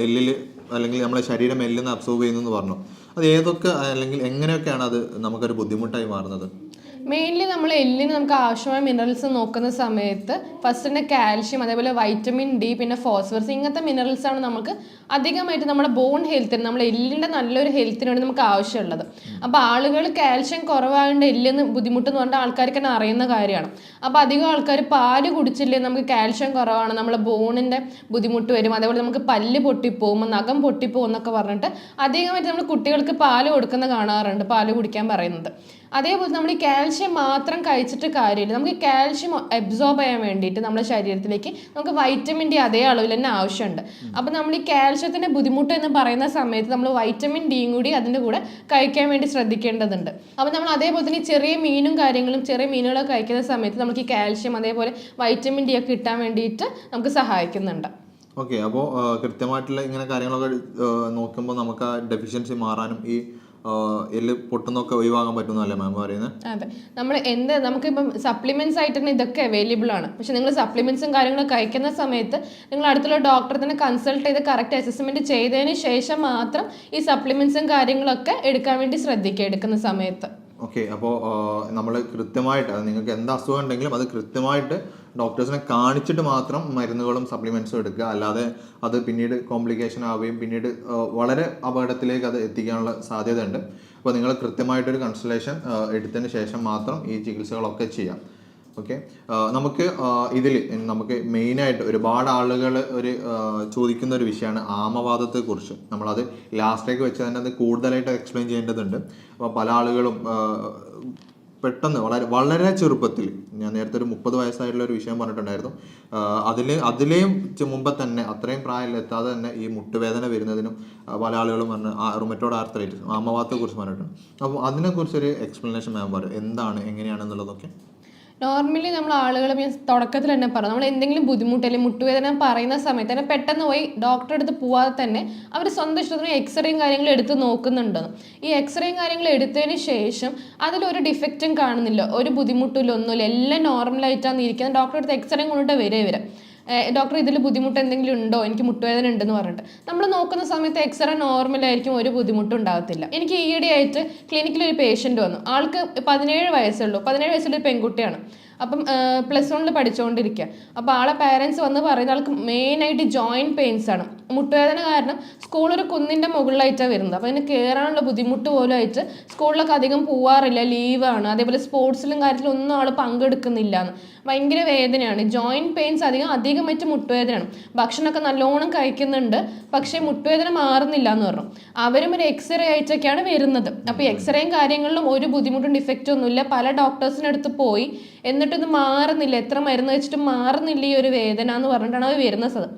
എല്ലിൽ അല്ലെങ്കിൽ നമ്മളെ ശരീരം എല്ലിന്ന് അബ്സോർബ് ചെയ്യുന്നു പറഞ്ഞു. അത് ഏതൊക്കെ അല്ലെങ്കിൽ എങ്ങനെയൊക്കെയാണ് അത് നമുക്കൊരു ബുദ്ധിമുട്ടായി മാറുന്നത്? മെയിൻലി നമ്മൾ എല്ലിന് നമുക്ക് ആവശ്യമായ മിനറൽസ് നോക്കുന്ന സമയത്ത് ഫസ്റ്റ് തന്നെ കാൽഷ്യം, അതേപോലെ വൈറ്റമിൻ ഡി, പിന്നെ ഫോസ്ഫറസ്, ഇങ്ങനത്തെ മിനറൽസ് ആണ് നമുക്ക് അധികമായിട്ട് നമ്മുടെ ബോൺ ഹെൽത്തിന്, നമ്മുടെ എല്ലിൻ്റെ നല്ലൊരു ഹെൽത്തിന് വേണ്ടി നമുക്ക് ആവശ്യമുള്ളത്. അപ്പോൾ ആളുകൾ കാൽഷ്യം കുറവായതുകൊണ്ട് എല്ലിന് ബുദ്ധിമുട്ടെന്ന് പറഞ്ഞാൽ ആൾക്കാർക്ക് തന്നെ അറിയുന്ന കാര്യമാണ്. അപ്പോൾ അധികം ആൾക്കാർ പാല് കുടിച്ചില്ലേ നമുക്ക് കാൽഷ്യം കുറവാണ്, നമ്മളെ ബോണിൻ്റെ ബുദ്ധിമുട്ട് വരും, അതേപോലെ നമുക്ക് പല്ല് പൊട്ടിപ്പോകും, നഖം പൊട്ടിപ്പോകും എന്നൊക്കെ പറഞ്ഞിട്ട് അധികമായിട്ട് നമ്മൾ കുട്ടികൾക്ക് പാല് കൊടുക്കുന്ന കാണാറുണ്ട്, പാല് കുടിക്കാൻ പറയുന്നത്. അതേപോലെ നമ്മൾ ഈ കാൽഷ്യം മാത്രം കഴിച്ചിട്ട് കാര്യമില്ല. നമുക്ക് കാൽഷ്യം അബ്സോർബ് ചെയ്യാൻ വേണ്ടിയിട്ട് നമ്മുടെ ശരീരത്തിലേക്ക് നമുക്ക് വൈറ്റമിൻ ഡി അതേ അളവിൽ തന്നെ ആവശ്യമുണ്ട്. അപ്പോൾ നമ്മൾ ഈ കാൽഷ്യത്തിൻ്റെ ബുദ്ധിമുട്ട് എന്ന് പറയുന്ന സമയത്ത് നമ്മൾ വൈറ്റമിൻ ഡിയും കൂടി അതിൻ്റെ കൂടെ കഴിക്കാൻ വേണ്ടി ശ്രദ്ധിക്കേണ്ടതുണ്ട്. അപ്പോൾ നമ്മൾ അതേപോലെ തന്നെ ചെറിയ മീനുകളൊക്കെ കഴിക്കുന്ന സമയത്ത് നമുക്ക് ഈ കാൽഷ്യം അതേപോലെ വൈറ്റമിൻ ഡി ഒക്കെ കിട്ടാൻ വേണ്ടിയിട്ട് നമുക്ക് സഹായിക്കുന്നുണ്ട്. ഓക്കെ, അപ്പോൾ കൃത്യമായിട്ടുള്ള ഇങ്ങനെ കാര്യങ്ങളൊക്കെ നോക്കുമ്പോൾ നമുക്ക് ആ ഡെഫിഷ്യൻസി മാറാനും ഈ എല്ല് പൊട്ടുന്നൊക്കെ ഒഴിവാക്കാൻ പറ്റുന്നല്ലേ മാം പറയുന്നത്? അതെ, നമ്മൾ നമുക്കിപ്പം സപ്ലിമെന്റ്സ് ആയിട്ട് തന്നെ ഇതൊക്കെ അവൈലബിൾ ആണ്. പക്ഷെ നിങ്ങൾ സപ്ലിമെന്റ്സും കാര്യങ്ങളും കഴിക്കുന്ന സമയത്ത് നിങ്ങൾ അടുത്തുള്ള ഡോക്ടറെ തന്നെ കൺസൾട്ട് ചെയ്ത് കറക്റ്റ് അസസ്മെന്റ് ചെയ്തതിന് ശേഷം മാത്രം ഈ സപ്ലിമെന്റ്സും കാര്യങ്ങളൊക്കെ എടുക്കാൻ വേണ്ടി ശ്രദ്ധിക്കുക എടുക്കുന്ന സമയത്ത്. ഓക്കെ, അപ്പോൾ നമ്മൾ കൃത്യമായിട്ട് നിങ്ങൾക്ക് എന്ത് അസുഖം ഉണ്ടെങ്കിലും അത് കൃത്യമായിട്ട് ഡോക്ടേഴ്സിനെ കാണിച്ചിട്ട് മാത്രം മരുന്നുകളും സപ്ലിമെൻറ്റ്സും എടുക്കുക. അല്ലാതെ അത് പിന്നീട് കോംപ്ലിക്കേഷൻ ആവുകയും പിന്നീട് വളരെ അപകടത്തിലേക്ക് അത് എത്തിക്കാനുള്ള സാധ്യതയുണ്ട്. അപ്പോൾ നിങ്ങൾ കൃത്യമായിട്ടൊരു കൺസൾട്ടേഷൻ എടുത്തതിന് ശേഷം മാത്രം ഈ ചികിത്സകളൊക്കെ ചെയ്യാം. ഓക്കെ, നമുക്ക് മെയിനായിട്ട് ഒരുപാട് ആളുകൾ ചോദിക്കുന്ന ഒരു വിഷയമാണ് ആമവാദത്തെക്കുറിച്ച്. നമ്മളത് ലാസ്റ്റിലേക്ക് വെച്ച് തന്നെ അത് കൂടുതലായിട്ട് എക്സ്പ്ലെയിൻ ചെയ്യേണ്ടതുണ്ട്. അപ്പോൾ പല ആളുകളും പെട്ടെന്ന് വളരെ ചെറുപ്പത്തിൽ, ഞാൻ നേരത്തെ ഒരു 30 വയസ്സായിട്ടുള്ള ഒരു വിഷയം പറഞ്ഞിട്ടുണ്ടായിരുന്നു, അതിലേയും മുമ്പ് തന്നെ അത്രയും പ്രായത്തിൽ എത്താതെ തന്നെ ഈ മുട്ടുവേദന വരുന്നതിനും പല ആളുകളും പറഞ്ഞ് റുമറ്റോയ്ഡ് ആർത്രൈറ്റിസ് ആമവാദത്തെക്കുറിച്ച് പറഞ്ഞിട്ടുണ്ട്. അപ്പോൾ അതിനെക്കുറിച്ചൊരു എക്സ്പ്ലനേഷൻ മാം പറയും, എന്താണ് എങ്ങനെയാണെന്നുള്ളതൊക്കെ. നോർമലി നമ്മൾ ആളുകൾ തുടക്കത്തിൽ തന്നെ പറഞ്ഞു, നമ്മൾ എന്തെങ്കിലും ബുദ്ധിമുട്ട് അല്ലെങ്കിൽ മുട്ടുവേദന പറയുന്ന സമയത്ത് തന്നെ പെട്ടെന്ന് പോയി ഡോക്ടറെ അടുത്ത് പോവാതെ തന്നെ അവർ സ്വന്തം ഇഷ്ടത്തിന് എക്സ്റേയും കാര്യങ്ങളും എടുത്ത് നോക്കുന്നുണ്ടെന്ന്. ഈ എക്സ്റേയും കാര്യങ്ങൾ എടുത്തതിന് ശേഷം അതിലൊരു ഡിഫക്റ്റും കാണുന്നില്ല, ഒരു ബുദ്ധിമുട്ടില്ല, ഒന്നുമില്ല, എല്ലാം നോർമലായിട്ടാണ് ഇരിക്കുന്നത്. ഡോക്ടറെ അടുത്ത് എക്സ്റേ കൊണ്ടിട്ട് വരാം, ഡോക്ടർ ഇതിൽ ബുദ്ധിമുട്ട് എന്തെങ്കിലും ഉണ്ടോ, എനിക്ക് മുട്ടുവേദന ഉണ്ടെന്ന് പറഞ്ഞിട്ട് നമ്മൾ നോക്കുന്ന സമയത്ത് എക്സ്റേ നോർമലായിരിക്കും, ഒരു ബുദ്ധിമുട്ടും ഉണ്ടാകത്തില്ല. എനിക്ക് ഈയിടെയായിട്ട് ക്ലിനിക്കിൽ ഒരു പേഷ്യൻ്റ് വന്നു, ആൾക്ക് 17 വയസ്സുള്ളൂ, 17 വയസ്സുള്ള ഒരു പെൺകുട്ടിയാണ്. അപ്പം +1 പഠിച്ചുകൊണ്ടിരിക്കുക. അപ്പോൾ ആളെ പാരൻസ് വന്ന് പറയുന്ന ആൾക്ക് മെയിനായിട്ട് ജോയിൻറ്റ് പെയിൻസ് ആണ്. മുട്ടുവേദന കാരണം സ്കൂൾ ഒരു കുന്നിൻ്റെ മുകളിലായിട്ടാണ് വരുന്നത്. അപ്പോൾ അതിന് കയറാനുള്ള ബുദ്ധിമുട്ട് പോലും ആയിട്ട് സ്കൂളിലൊക്കെ അധികം പോവാറില്ല, ലീവാണ്. അതേപോലെ സ്പോർട്സിലും കാര്യത്തിലും ഒന്നും ആൾ പങ്കെടുക്കുന്നില്ല എന്ന്. ഭയങ്കര വേദനയാണ്. ജോയിൻറ്റ് പെയിൻസ് അധികമായിട്ട് മുട്ടുവേദനയാണ്. ഭക്ഷണമൊക്കെ നല്ലോണം കഴിക്കുന്നുണ്ട്, പക്ഷേ മുട്ടുവേദന മാറുന്നില്ല എന്ന് പറഞ്ഞു. അവരും ഒരു എക്സ്റേ ആയിട്ടൊക്കെയാണ് വരുന്നത്. അപ്പോൾ എക്സ്റേയും കാര്യങ്ങളിലും ഒരു ബുദ്ധിമുട്ടും ഡിഫക്റ്റും ഒന്നുമില്ല. പല ഡോക്ടേഴ്സിൻ്റെ അടുത്ത് പോയി, എന്നിട്ടൊന്നും മാറുന്നില്ല, എത്ര മരുന്ന് വെച്ചിട്ടും മാറുന്നില്ല ഈ ഒരു വേദന എന്ന് പറഞ്ഞിട്ടാണ് അവർ വരുന്നത്.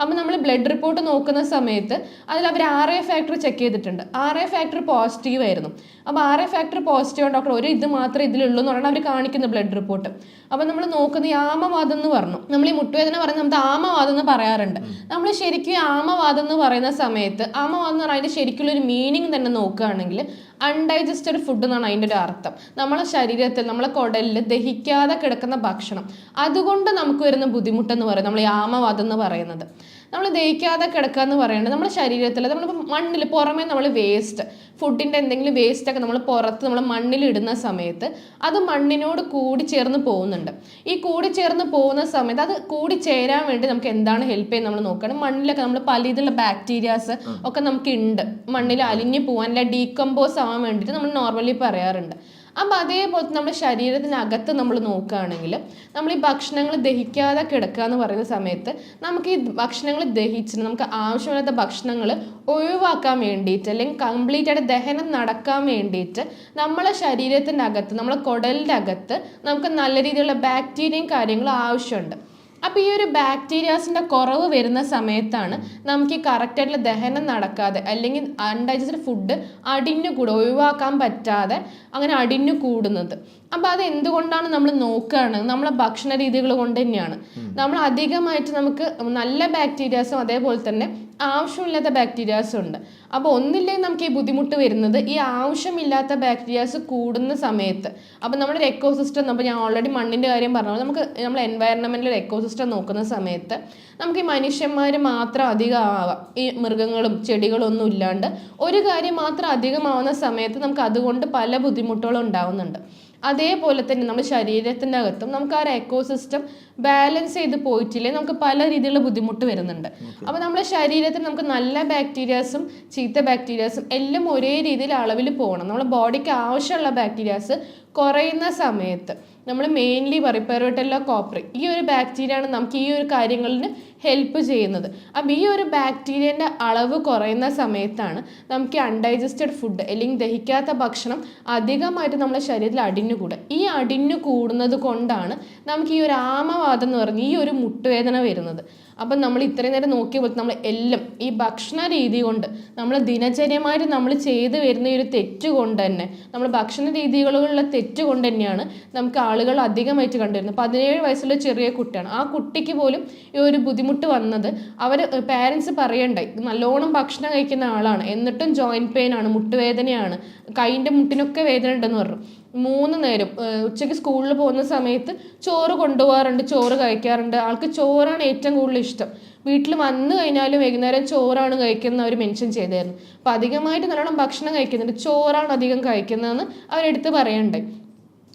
അപ്പോൾ നമ്മൾ ബ്ലഡ് റിപ്പോർട്ട് നോക്കുന്ന സമയത്ത് അതിൽ അവർ RA ഫാക്ടർ ചെക്ക് ചെയ്തിട്ടുണ്ട്. RA ഫാക്ടർ പോസിറ്റീവ് ആയിരുന്നു. അപ്പോൾ RA ഫാക്ടർ പോസിറ്റീവ് ഡോക്ടർ ഒരു ഇത് മാത്രമേ ഇതിലുള്ളൂ എന്ന് പറഞ്ഞാൽ അവർ കാണിക്കുന്ന ബ്ലഡ് റിപ്പോർട്ട്. അപ്പോൾ നമ്മൾ നോക്കുന്നത് ഈ ആമവാദം എന്ന് പറഞ്ഞു. നമ്മൾ ഈ മുട്ടുവേദന പറയുന്നത് നമ്മൾ ആമവാദം എന്ന് പറയാറുണ്ട്. നമ്മൾ ശരിക്കും ആമവാദം എന്ന് പറയുന്ന സമയത്ത് ആമവാദം എന്ന് പറഞ്ഞാൽ അതിൻ്റെ ശരിക്കുള്ളൊരു മീനിങ് തന്നെ നോക്കുകയാണെങ്കിൽ അൺഡൈജസ്റ്റഡ് ഫുഡ് എന്നാണ് അതിൻ്റെ ഒരു അർത്ഥം. നമ്മളെ ശരീരത്തിൽ, നമ്മളെ കുടലിൽ ദഹിക്കാതെ കിടക്കുന്ന ഭക്ഷണം, അതുകൊണ്ട് നമുക്ക് വരുന്ന ബുദ്ധിമുട്ടെന്ന് പറയും നമ്മൾ ഈ ആമവാദം എന്ന് പറയുന്നത്. നമ്മൾ ദഹിക്കാതെ കിടക്കുക എന്ന് പറയുന്നത് നമ്മുടെ ശരീരത്തിൽ, നമ്മളിപ്പോൾ മണ്ണിൽ പുറമേ നമ്മൾ വേസ്റ്റ്, ഫുഡിൻ്റെ എന്തെങ്കിലും വേസ്റ്റൊക്കെ നമ്മൾ പുറത്ത് നമ്മൾ മണ്ണിൽ ഇടുന്ന സമയത്ത് അത് മണ്ണിനോട് കൂടി ചേർന്ന് പോകുന്നുണ്ട്. ഈ കൂടി ചേർന്ന് പോകുന്ന സമയത്ത് അത് കൂടി ചേരാൻ വേണ്ടി നമുക്ക് എന്താണ് ഹെൽപ്പ് ചെയ്യുന്നത് നമ്മൾ നോക്കുകയാണ്. മണ്ണിലൊക്കെ നമ്മൾ പല ഇതിലുള്ള ബാക്ടീരിയാസ് ഒക്കെ നമുക്ക് ഉണ്ട്. മണ്ണിൽ അലിഞ്ഞു പോകാൻ അല്ല ഡീകമ്പോസ് ആവാൻ വേണ്ടിയിട്ട് നമ്മൾ നോർമലി പറയാറുണ്ട്. അപ്പോൾ അതേപോലെ നമ്മുടെ ശരീരത്തിനകത്ത് നമ്മൾ നോക്കുകയാണെങ്കിൽ നമ്മൾ ഈ ഭക്ഷണങ്ങൾ ദഹിക്കാതെ കിടക്കുക എന്ന് പറയുന്ന സമയത്ത് നമുക്ക് ഈ ഭക്ഷണങ്ങൾ ദഹിച്ചിട്ട് നമുക്ക് ആവശ്യമില്ലാത്ത ഭക്ഷണങ്ങൾ ഒഴിവാക്കാൻ വേണ്ടിയിട്ട്, അല്ലെങ്കിൽ കംപ്ലീറ്റ് ആയിട്ട് ദഹനം നടക്കാൻ വേണ്ടിയിട്ട് നമ്മളെ ശരീരത്തിൻ്റെ അകത്ത്, നമ്മളെ കുടലിൻ്റെ അകത്ത് നമുക്ക് നല്ല രീതിയിലുള്ള ബാക്ടീരിയയും കാര്യങ്ങളും ആവശ്യമുണ്ട്. അപ്പോൾ ഈ ഒരു ബാക്ടീരിയാസിൻ്റെ കുറവ് വരുന്ന സമയത്താണ് നമുക്ക് ഈ കറക്റ്റായിട്ടുള്ള ദഹനം നടക്കാതെ, അല്ലെങ്കിൽ അൺഡൈജസ്റ്റഡ് ഫുഡ് അടിഞ്ഞു കൂടുക, ഒഴിവാക്കാൻ പറ്റാതെ അങ്ങനെ അടിഞ്ഞു കൂടുന്നത്. അപ്പോൾ അത് എന്തുകൊണ്ടാണ് നമ്മൾ നോക്കുകയാണ്, നമ്മളെ ഭക്ഷണ രീതികൾ കൊണ്ട് തന്നെയാണ്. നമ്മൾ അധികമായിട്ട് നമുക്ക് നല്ല ബാക്ടീരിയാസും അതേപോലെ തന്നെ ആവശ്യമില്ലാത്ത ബാക്ടീരിയാസും ഉണ്ട്. അപ്പോൾ ഒന്നില്ലെങ്കിൽ നമുക്ക് ഈ ബുദ്ധിമുട്ട് വരുന്നത് ഈ ആവശ്യമില്ലാത്ത ബാക്ടീരിയാസ് കൂടുന്ന സമയത്ത്. അപ്പോൾ നമ്മുടെ ഒരു എക്കോസിസ്റ്റം, അപ്പോൾ ഞാൻ ഓൾറെഡി മണ്ണിൻ്റെ കാര്യം പറഞ്ഞു, നമുക്ക് നമ്മൾ എൻവയറൺമെൻറ്റിൽ ഒരു എക്കോസിസ്റ്റം നോക്കുന്ന സമയത്ത് നമുക്ക് ഈ മനുഷ്യന്മാർ മാത്രം അധികം ആവാം, ഈ മൃഗങ്ങളും ചെടികളും ഒന്നും ഇല്ലാണ്ട് ഒരു കാര്യം മാത്രം അധികമാവുന്ന സമയത്ത് നമുക്ക് അതുകൊണ്ട് പല ബുദ്ധിമുട്ടുകളും ഉണ്ടാവുന്നുണ്ട്. അതേപോലെ തന്നെ നമ്മുടെ ശരീരത്തിൻ്റെ അകത്തും നമുക്ക് ആ ഒരു എക്കോസിസ്റ്റം ബാലൻസ് ചെയ്ത് പോയിട്ടില്ലേ നമുക്ക് പല രീതിയിലുള്ള ബുദ്ധിമുട്ട് വരുന്നുണ്ട്. അപ്പോൾ നമ്മുടെ ശരീരത്തിൽ നമുക്ക് നല്ല ബാക്ടീരിയാസും ചീത്ത ബാക്ടീരിയാസും എല്ലാം ഒരേ രീതിയിൽ അളവിൽ പോകണം. നമ്മുടെ ബോഡിക്ക് ആവശ്യമുള്ള ബാക്ടീരിയാസ് കുറയുന്ന സമയത്ത് നമ്മൾ മെയിൻലി പറയും പെറോട്ടെല്ല കോപ്പറി, ഈ ഒരു ബാക്ടീരിയയാണ് നമുക്ക് ഈ ഒരു കാര്യങ്ങളിന് ഹെൽപ്പ് ചെയ്യുന്നത്. അപ്പം ഈ ഒരു ബാക്ടീരിയൻ്റെ അളവ് കുറയുന്ന സമയത്താണ് നമുക്ക് അൺഡൈജസ്റ്റഡ് ഫുഡ് അല്ലെങ്കിൽ ദഹിക്കാത്ത ഭക്ഷണം അധികമായിട്ട് നമ്മുടെ ശരീരത്തിൽ അടിഞ്ഞുകൂടുക. ഈ അടിഞ്ഞു കൂടുന്നത് കൊണ്ടാണ് നമുക്ക് ഈ ഒരു ആമവാദം എന്ന് പറഞ്ഞ് ഈ ഒരു മുട്ടുവേദന വരുന്നത്. അപ്പം നമ്മൾ ഇത്രയും നേരം നോക്കിയപ്പോൾ നമ്മൾ എല്ലാം ഈ ഭക്ഷണ രീതി കൊണ്ട്, നമ്മൾ ദിനചര്യമായിട്ട് നമ്മൾ ചെയ്തു വരുന്ന ഈ ഒരു തെറ്റ് കൊണ്ട് തന്നെ, നമ്മൾ ഭക്ഷണ രീതികളിലുള്ള തെറ്റ് കൊണ്ട് തന്നെയാണ് നമുക്ക് ആളുകൾ അധികമായിട്ട് കണ്ടുവരുന്നത്. 17 വയസ്സുള്ള ചെറിയ കുട്ടിയാണ്, ആ കുട്ടിക്ക് പോലും ഈ ഒരു ബുദ്ധിമുട്ട് വന്നത് അവർ പാരൻസ് പറയണ്ടായി, നല്ലോണം ഭക്ഷണം കഴിക്കുന്ന ആളാണ്, എന്നിട്ടും ജോയിൻറ്റ് പെയിൻ ആണ്, മുട്ടുവേദനയാണ്, കൈൻ്റെ മുട്ടിനൊക്കെ വേദന ഉണ്ടെന്ന് പറഞ്ഞു. 3 നേരം ഉച്ചയ്ക്ക് സ്കൂളിൽ പോകുന്ന സമയത്ത് ചോറ് കൊണ്ടുപോകാറുണ്ട്, ചോറ് കഴിക്കാറുണ്ട്. ആൾക്ക് ചോറാണ് ഏറ്റവും കൂടുതൽ ഇഷ്ടം. വീട്ടിൽ വന്നു കഴിഞ്ഞാലും വൈകുന്നേരം ചോറാണ് കഴിക്കുന്നത് അവർ മെൻഷൻ ചെയ്തായിരുന്നു. അപ്പോൾ അധികമായിട്ട് നല്ലോണം ഭക്ഷണം കഴിക്കുന്നുണ്ട്, ചോറാണ് അധികം കഴിക്കുന്നതെന്ന് അവരെടുത്ത് പറയണ്ടായി.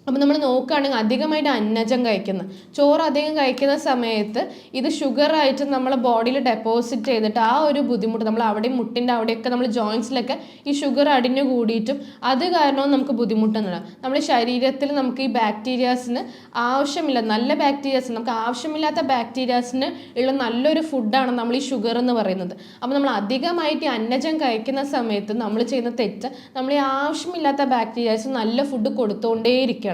അപ്പോൾ നമ്മൾ നോക്കുകയാണെങ്കിൽ അധികമായിട്ട് അന്നജം കഴിക്കുന്ന, ചോറ് അധികം കഴിക്കുന്ന സമയത്ത് ഇത് ഷുഗറായിട്ട് നമ്മളെ ബോഡിയിൽ ഡെപ്പോസിറ്റ് ചെയ്തിട്ട് ആ ഒരു ബുദ്ധിമുട്ട് നമ്മൾ അവിടെയും മുട്ടിൻ്റെ അവിടെയൊക്കെ നമ്മൾ ജോയിൻസിലൊക്കെ ഈ ഷുഗർ അടിഞ്ഞു കൂടിയിട്ടും അത് കാരണവും നമുക്ക് ബുദ്ധിമുട്ടെന്നില്ല. നമ്മുടെ ശരീരത്തിൽ നമുക്ക് ഈ ബാക്ടീരിയാസിന് ആവശ്യമില്ല, നല്ല ബാക്ടീരിയാസ്, നമുക്ക് ആവശ്യമില്ലാത്ത ബാക്ടീരിയാസിന് ഉള്ള നല്ലൊരു ഫുഡാണ് നമ്മൾ ഈ ഷുഗർ എന്ന് പറയുന്നത്. അപ്പോൾ നമ്മൾ അധികമായിട്ട് ഈ അന്നജം കഴിക്കുന്ന സമയത്ത് നമ്മൾ ചെയ്യുന്ന തെറ്റ്, നമ്മൾ ഈ ആവശ്യമില്ലാത്ത ബാക്ടീരിയാസ് നല്ല ഫുഡ് കൊടുത്തുകൊണ്ടേയിരിക്കണം.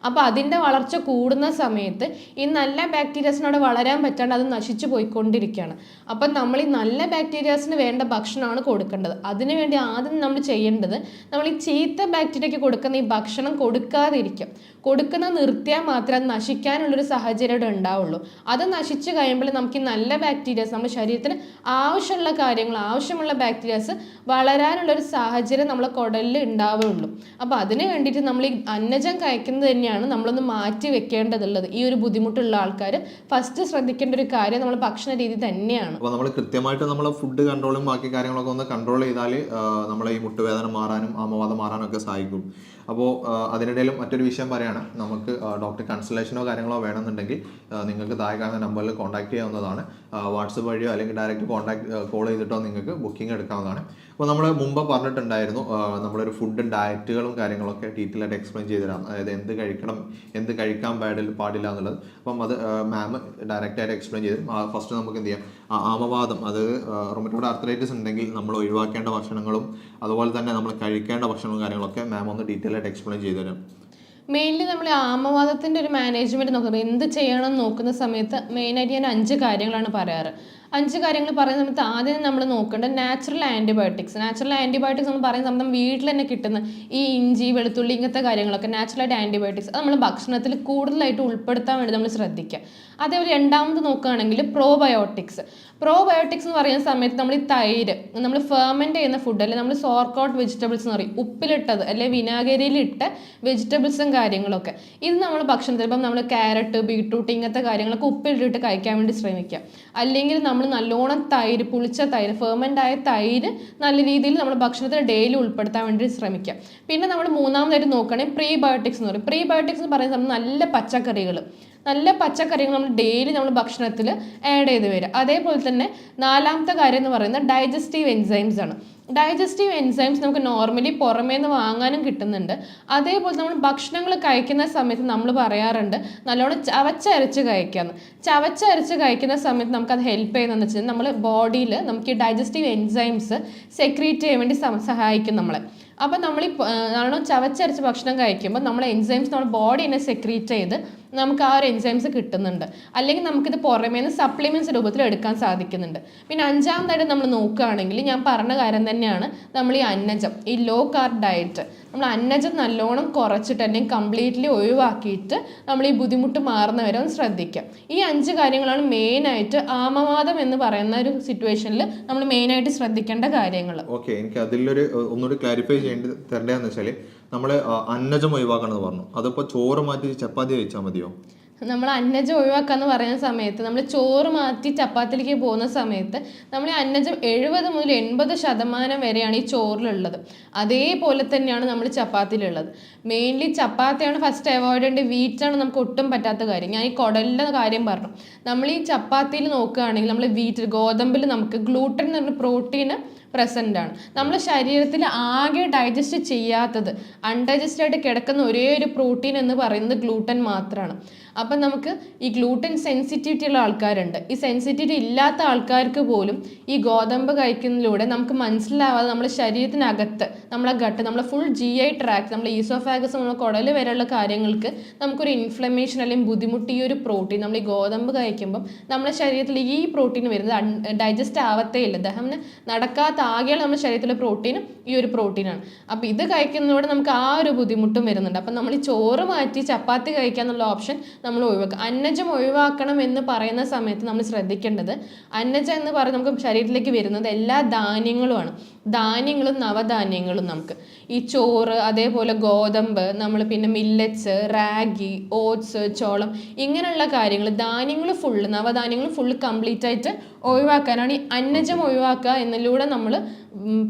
അപ്പോൾ അതിൻ്റെ വളർച്ച കൂടുന്ന സമയത്ത് ഈ നല്ല ബാക്ടീരിയാസിനോട് വളരാൻ പറ്റാണ്ട് അത് നശിച്ചു പോയിക്കൊണ്ടിരിക്കുകയാണ്. അപ്പം നമ്മൾ ഈ നല്ല ബാക്ടീരിയാസിന് വേണ്ട ഭക്ഷണമാണ് കൊടുക്കേണ്ടത്. അതിനുവേണ്ടി ആദ്യം നമ്മൾ ചെയ്യേണ്ടത് നമ്മൾ ഈ ചീത്ത ബാക്ടീരിയയ്ക്ക് കൊടുക്കുന്ന ഈ ഭക്ഷണം കൊടുക്കാതിരിക്കും. കൊടുക്കുന്നത് നിർത്തിയാൽ മാത്രമേ അത് നശിക്കാനുള്ളൊരു സാഹചര്യം ഉണ്ടാവുള്ളൂ. അത് നശിച്ചു കഴിയുമ്പോൾ നമുക്ക് ഈ നല്ല ബാക്ടീരിയാസ്, നമ്മുടെ ശരീരത്തിന് ആവശ്യമുള്ള കാര്യങ്ങൾ, ആവശ്യമുള്ള ബാക്ടീരിയാസ് വളരാനുള്ളൊരു സാഹചര്യം നമ്മളെ കുടലിൽ ഉണ്ടാവുകയുള്ളൂ. അപ്പോൾ അതിന് വേണ്ടിയിട്ട് നമ്മൾ ഈ അന്നജം കഴിക്കുന്നത് തന്നെയാണ് നമ്മളൊന്ന് മാറ്റി വെക്കേണ്ടതുള്ളത്. ഈ ഒരു ബുദ്ധിമുട്ടുള്ള ആൾക്കാർ ഫസ്റ്റ് ശ്രദ്ധിക്കേണ്ട ഒരു കാര്യം നമ്മൾ ഭക്ഷണ രീതി തന്നെയാണ്. അപ്പോൾ നമ്മൾ കൃത്യമായിട്ട് നമ്മൾ ഫുഡ് കൺട്രോളും ബാക്കി കാര്യങ്ങളൊക്കെ ഒന്ന് കൺട്രോൾ ചെയ്താൽ നമ്മളെ ഈ മുട്ടുവേദന മാറാനും ആമവാദം മാറാനും ഒക്കെ സഹായിക്കും. അപ്പോൾ അതിനിടയിലും മറ്റൊരു വിഷയം പറയുകയാണ്, നമുക്ക് ഡോക്ടർ കൺസൾട്ടേഷനോ കാര്യങ്ങളോ വേണമെന്നുണ്ടെങ്കിൽ നിങ്ങൾക്ക് താഴെ കാണുന്ന നമ്പറിൽ കോൺടാക്ട് ചെയ്യാവുന്നതാണ്. വാട്സപ്പ് വഴിയോ അല്ലെങ്കിൽ ഡയറക്റ്റ് കോൾ ചെയ്തിട്ടോ നിങ്ങൾക്ക് ബുക്കിംഗ് എടുക്കാവുന്നതാണ്. അപ്പോൾ നമ്മൾ മുമ്പ് പറഞ്ഞിട്ടുണ്ടായിരുന്നു, നമ്മളൊരു ഫുഡും ഡയറ്റുകളും കാര്യങ്ങളൊക്കെ ഡീറ്റെയിൽ ആയിട്ട് എക്സ്പ്ലെയിൻ ചെയ്ത് തരാം. അതായത് എന്ത് കഴിക്കണം, എന്ത് കഴിക്കാൻ പാടില്ല എന്നുള്ളത്. അപ്പം അത് മാം ഡയറക്റ്റായിട്ട് എക്സ്പ്ലെയിൻ ചെയ്ത് തരും. ഫസ്റ്റ് നമുക്ക് എന്ത് ചെയ്യാം, ആമവാദം, അതായത് റൊമറ്റോയ്ഡ് ആർത്രൈറ്റിസ് ഉണ്ടെങ്കിൽ നമ്മൾ ഒഴിവാക്കേണ്ട ഭക്ഷണങ്ങളും അതുപോലെ തന്നെ നമ്മൾ കഴിക്കേണ്ട ഭക്ഷണവും കാര്യങ്ങളൊക്കെ മാം ഒന്ന് ഡീറ്റെയിൽ ആയിട്ട് എക്സ്പ്ലെയിൻ ചെയ്ത് തരും. മെയിൻലി നമ്മൾ ആമവാദത്തിൻ്റെ ഒരു മാനേജ്മെൻറ്റ് നോക്കുന്നത്, എന്ത് ചെയ്യണം എന്ന് നോക്കുന്ന സമയത്ത് മെയിനായിട്ട് ഞാൻ 5 കാര്യങ്ങളാണ് പറയാറ്. 5 കാര്യങ്ങൾ പറയുന്ന സമയത്ത് ആദ്യം നമ്മൾ നോക്കേണ്ടത് നാച്ചുറൽ ആൻറ്റിബയോട്ടിക്സ്. നാച്ചുറൽ ആൻറ്റിബയോട്ടിക്സ് നമ്മൾ പറയുന്ന സമയത്ത് വീട്ടിൽ തന്നെ കിട്ടുന്ന ഈ ഇഞ്ചി, വെളുത്തുള്ളി, ഇങ്ങനത്തെ കാര്യങ്ങളൊക്കെ നാച്ചുറലായിട്ട് ആൻറ്റിബയോട്ടിക്സ് അത് നമ്മൾ ഭക്ഷണത്തിൽ കൂടുതലായിട്ട് ഉൾപ്പെടുത്താൻ വേണ്ടി നമ്മൾ ശ്രദ്ധിക്കുക. അതേപോലെ രണ്ടാമത് നോക്കുകയാണെങ്കിൽ പ്രോബയോട്ടിക്സ്. പ്രോബയോട്ടിക്സ് എന്ന് പറയുന്ന സമയത്ത് നമ്മൾ ഈ തൈര്, നമ്മൾ ഫെർമെൻറ്റ് ചെയ്യുന്ന ഫുഡ്, അല്ലെങ്കിൽ നമ്മൾ സോർക്കൗട്ട് വെജിറ്റബിൾസ് എന്ന് പറയും, ഉപ്പിലിട്ടത് അല്ലെങ്കിൽ വിനാഗിരിയിലിട്ട വെജിറ്റബിൾസും കാര്യങ്ങളൊക്കെ, ഇത് നമ്മൾ ഭക്ഷണത്തിൽ ഇപ്പം നമ്മൾ ക്യാരറ്റ്, ബീട്രൂട്ട് ഇങ്ങനത്തെ കാര്യങ്ങളൊക്കെ ഉപ്പിലിട്ടിട്ട് കഴിക്കാൻ വേണ്ടി ശ്രമിക്കുക. അല്ലെങ്കിൽ നമ്മൾ നല്ലോണം തൈര്, പുളിച്ച തൈര്, ഫെർമെൻ്റ് ആയ തൈര് നല്ല രീതിയിൽ നമ്മൾ ഭക്ഷണത്തിൽ ഡെയിലി ഉൾപ്പെടുത്താൻ വേണ്ടി ശ്രമിക്കുക. പിന്നെ നമ്മൾ മൂന്നാമതായിട്ട് നോക്കുകയാണെങ്കിൽ പ്രീബയോട്ടിക്സ് എന്ന് പറയും. പ്രീബയോട്ടിക്സ് എന്ന് പറയുന്നത് നല്ല പച്ചക്കറികൾ നമ്മൾ ഡെയിലി നമ്മൾ ഭക്ഷണത്തിൽ ആഡ് ചെയ്ത് വരിക. അതേപോലെ തന്നെ നാലാമത്തെ കാര്യം എന്ന് പറയുന്നത് ഡൈജസ്റ്റീവ് എൻസൈംസ് ആണ്. ഡൈജസ്റ്റീവ് എൻസൈംസ് നമുക്ക് നോർമലി പുറമേ നിന്ന് വാങ്ങാനും കിട്ടുന്നുണ്ട്. അതേപോലെ നമ്മൾ ഭക്ഷണങ്ങൾ കഴിക്കുന്ന സമയത്ത് നമ്മൾ പറയാറുണ്ട് നല്ലോണം ചവച്ചരച്ച് കഴിക്കാമെന്ന്. ചവച്ചരച്ച് കഴിക്കുന്ന സമയത്ത് നമുക്കത് ഹെൽപ്പ് ചെയ്യുന്നതെന്ന് വെച്ചാൽ നമ്മൾ ബോഡിയിൽ നമുക്ക് ഈ ഡൈജസ്റ്റീവ് എൻസൈംസ് സെക്രീറ്റ് ചെയ്യാൻ വേണ്ടി സഹായിക്കും നമ്മളെ. അപ്പം നമ്മൾ നല്ലോണം ചവച്ചരച്ച് ഭക്ഷണം കഴിക്കുമ്പോൾ നമ്മൾ എൻസൈംസ് നമ്മുടെ ബോഡി തന്നെ സെക്രീറ്റ് ചെയ്ത് നമുക്ക് ആ ഒരു എൻസൈംസ് കിട്ടുന്നുണ്ട്. അല്ലെങ്കിൽ നമുക്കിത് പുറമേ നിന്ന് സപ്ലിമെൻറ്റ്സ് രൂപത്തിൽ എടുക്കാൻ സാധിക്കുന്നുണ്ട്. പിന്നെ അഞ്ചാമതായിട്ട് നമ്മൾ നോക്കുകയാണെങ്കിൽ ഞാൻ പറഞ്ഞ കാര്യം തന്നെയാണ്, നമ്മൾ ഈ അന്നജം, ഈ ലോ കാർബ് ഡയറ്റ്, നമ്മൾ അന്നജം നല്ലോണം കുറച്ചിട്ട് അല്ലെങ്കിൽ കംപ്ലീറ്റ്ലി ഒഴിവാക്കിയിട്ട് നമ്മൾ ഈ ബുദ്ധിമുട്ട് മാറുന്നവരെ ഒന്ന് ശ്രദ്ധിക്കാം. ഈ 5 കാര്യങ്ങളാണ് മെയിനായിട്ട് ആമവാദം എന്ന് പറയുന്ന ഒരു സിറ്റുവേഷനിൽ നമ്മൾ മെയിനായിട്ട് ശ്രദ്ധിക്കേണ്ട കാര്യങ്ങൾ. ഓക്കെ, എനിക്ക് അതിലൊരു ഒന്നുകൂടി ക്ലാരിഫൈ തരേണ്ടതെന്ന് വെച്ചാൽ നമ്മൾ അന്നജം ഒഴിവാക്കണമെന്ന് പറഞ്ഞു, അതിപ്പോൾ ചോറ് മാറ്റി ചപ്പാത്തി കഴിച്ചാൽ മതിയോ? നമ്മൾ അന്നജം ഒഴിവാക്കാന്ന് പറയുന്ന സമയത്ത് നമ്മൾ ചോറ് മാറ്റി ചപ്പാത്തിലേക്ക് പോകുന്ന സമയത്ത് നമ്മൾ ഈ അന്നജം 70 മുതൽ 80% വരെയാണ് ഈ ചോറിലുള്ളത്. അതേപോലെ തന്നെയാണ് നമ്മൾ ചപ്പാത്തിയിലുള്ളത്. മെയിൻലി ചപ്പാത്തിയാണ് ഫസ്റ്റ് അവോയ്ഡ് ചെയ്യേണ്ടത്, വീറ്റാണ് നമുക്ക് ഒട്ടും പറ്റാത്ത കാര്യം. ഞാൻ ഈ കുടലിൻ്റെ കാര്യം പറഞ്ഞു. നമ്മൾ ഈ ചപ്പാത്തിയിൽ നോക്കുകയാണെങ്കിൽ നമ്മൾ വീറ്റ്, ഗോതമ്പിൽ നമുക്ക് ഗ്ലൂട്ടൻ എന്ന് പറഞ്ഞ പ്രോട്ടീന് പ്രസൻ്റ് ആണ്. നമ്മുടെ ശരീരത്തിൽ ആകെ ഡൈജസ്റ്റ് ചെയ്യാത്തത്, അൺഡൈജസ്റ്റഡ് ആയിട്ട് കിടക്കുന്ന ഒരേ ഒരു പ്രോട്ടീൻ എന്ന് പറയുന്നത് ഗ്ലൂട്ടൻ മാത്രമാണ്. അപ്പം നമുക്ക് ഈ ഗ്ലൂട്ടൻ സെൻസിറ്റിവിറ്റി ഉള്ള ആൾക്കാരുണ്ട്. ഈ സെൻസിറ്റിവിറ്റി ഇല്ലാത്ത ആൾക്കാർക്ക് പോലും ഈ ഗോതമ്പ് കഴിക്കുന്നതിലൂടെ നമുക്ക് മനസ്സിലാവാതെ നമ്മുടെ ശരീരത്തിനകത്ത്, നമ്മളെ ഗട്ട്, നമ്മളെ ഫുൾ GI ട്രാക്ട്, നമ്മൾ ഈസോഫാഗസ്, നമ്മളെ കുടൽ വരെയുള്ള കാര്യങ്ങൾക്ക് നമുക്കൊരു ഇൻഫ്ലമേഷൻ അല്ലെങ്കിൽ ബുദ്ധിമുട്ട് ഈ ഒരു പ്രോട്ടീൻ നമ്മൾ ഈ ഗോതമ്പ് കഴിക്കുമ്പം നമ്മുടെ ശരീരത്തിൽ ഈ പ്രോട്ടീൻ വരുന്നത് ഡൈജസ്റ്റ് ആവത്തേ ഇല്ല. ദഹനം നടക്കാത്ത ആകെയുള്ള നമ്മുടെ ശരീരത്തിലെ പ്രോട്ടീൻ ഈ ഒരു പ്രോട്ടീനാണ്. അപ്പോൾ ഇത് കഴിക്കുന്നതോടെ നമുക്ക് ആ ഒരു ബുദ്ധിമുട്ടും വരുന്നുണ്ട്. അപ്പം നമ്മൾ ഈ ചോറ് മാറ്റി ചപ്പാത്തി കഴിക്കുക എന്നുള്ള ഓപ്ഷൻ നമ്മൾ ഒഴിവാക്കുക. അന്നജം ഒഴിവാക്കണം എന്ന് പറയുന്ന സമയത്ത് നമ്മൾ ശ്രദ്ധിക്കേണ്ടത്, അന്നജം എന്ന് പറയുന്നത് നമുക്ക് ശരീരത്തിലേക്ക് വരുന്നത് എല്ലാ ധാന്യങ്ങളുമാണ്. ധാന്യങ്ങളും നവധാന്യങ്ങളും, നമുക്ക് ഈ ചോറ്, അതേപോലെ ഗോതമ്പ്, നമ്മൾ പിന്നെ മില്ലറ്റ്സ്, റാഗി, ഓട്സ്, ചോളം, ഇങ്ങനെയുള്ള കാര്യങ്ങൾ, ധാന്യങ്ങൾ ഫുള്ള്, നവധാന്യങ്ങൾ ഫുള്ള് കംപ്ലീറ്റ് ആയിട്ട് ഒഴിവാക്കാനാണ് ഈ അന്നജം ഒഴിവാക്കുക എന്നതിലൂടെ നമ്മൾ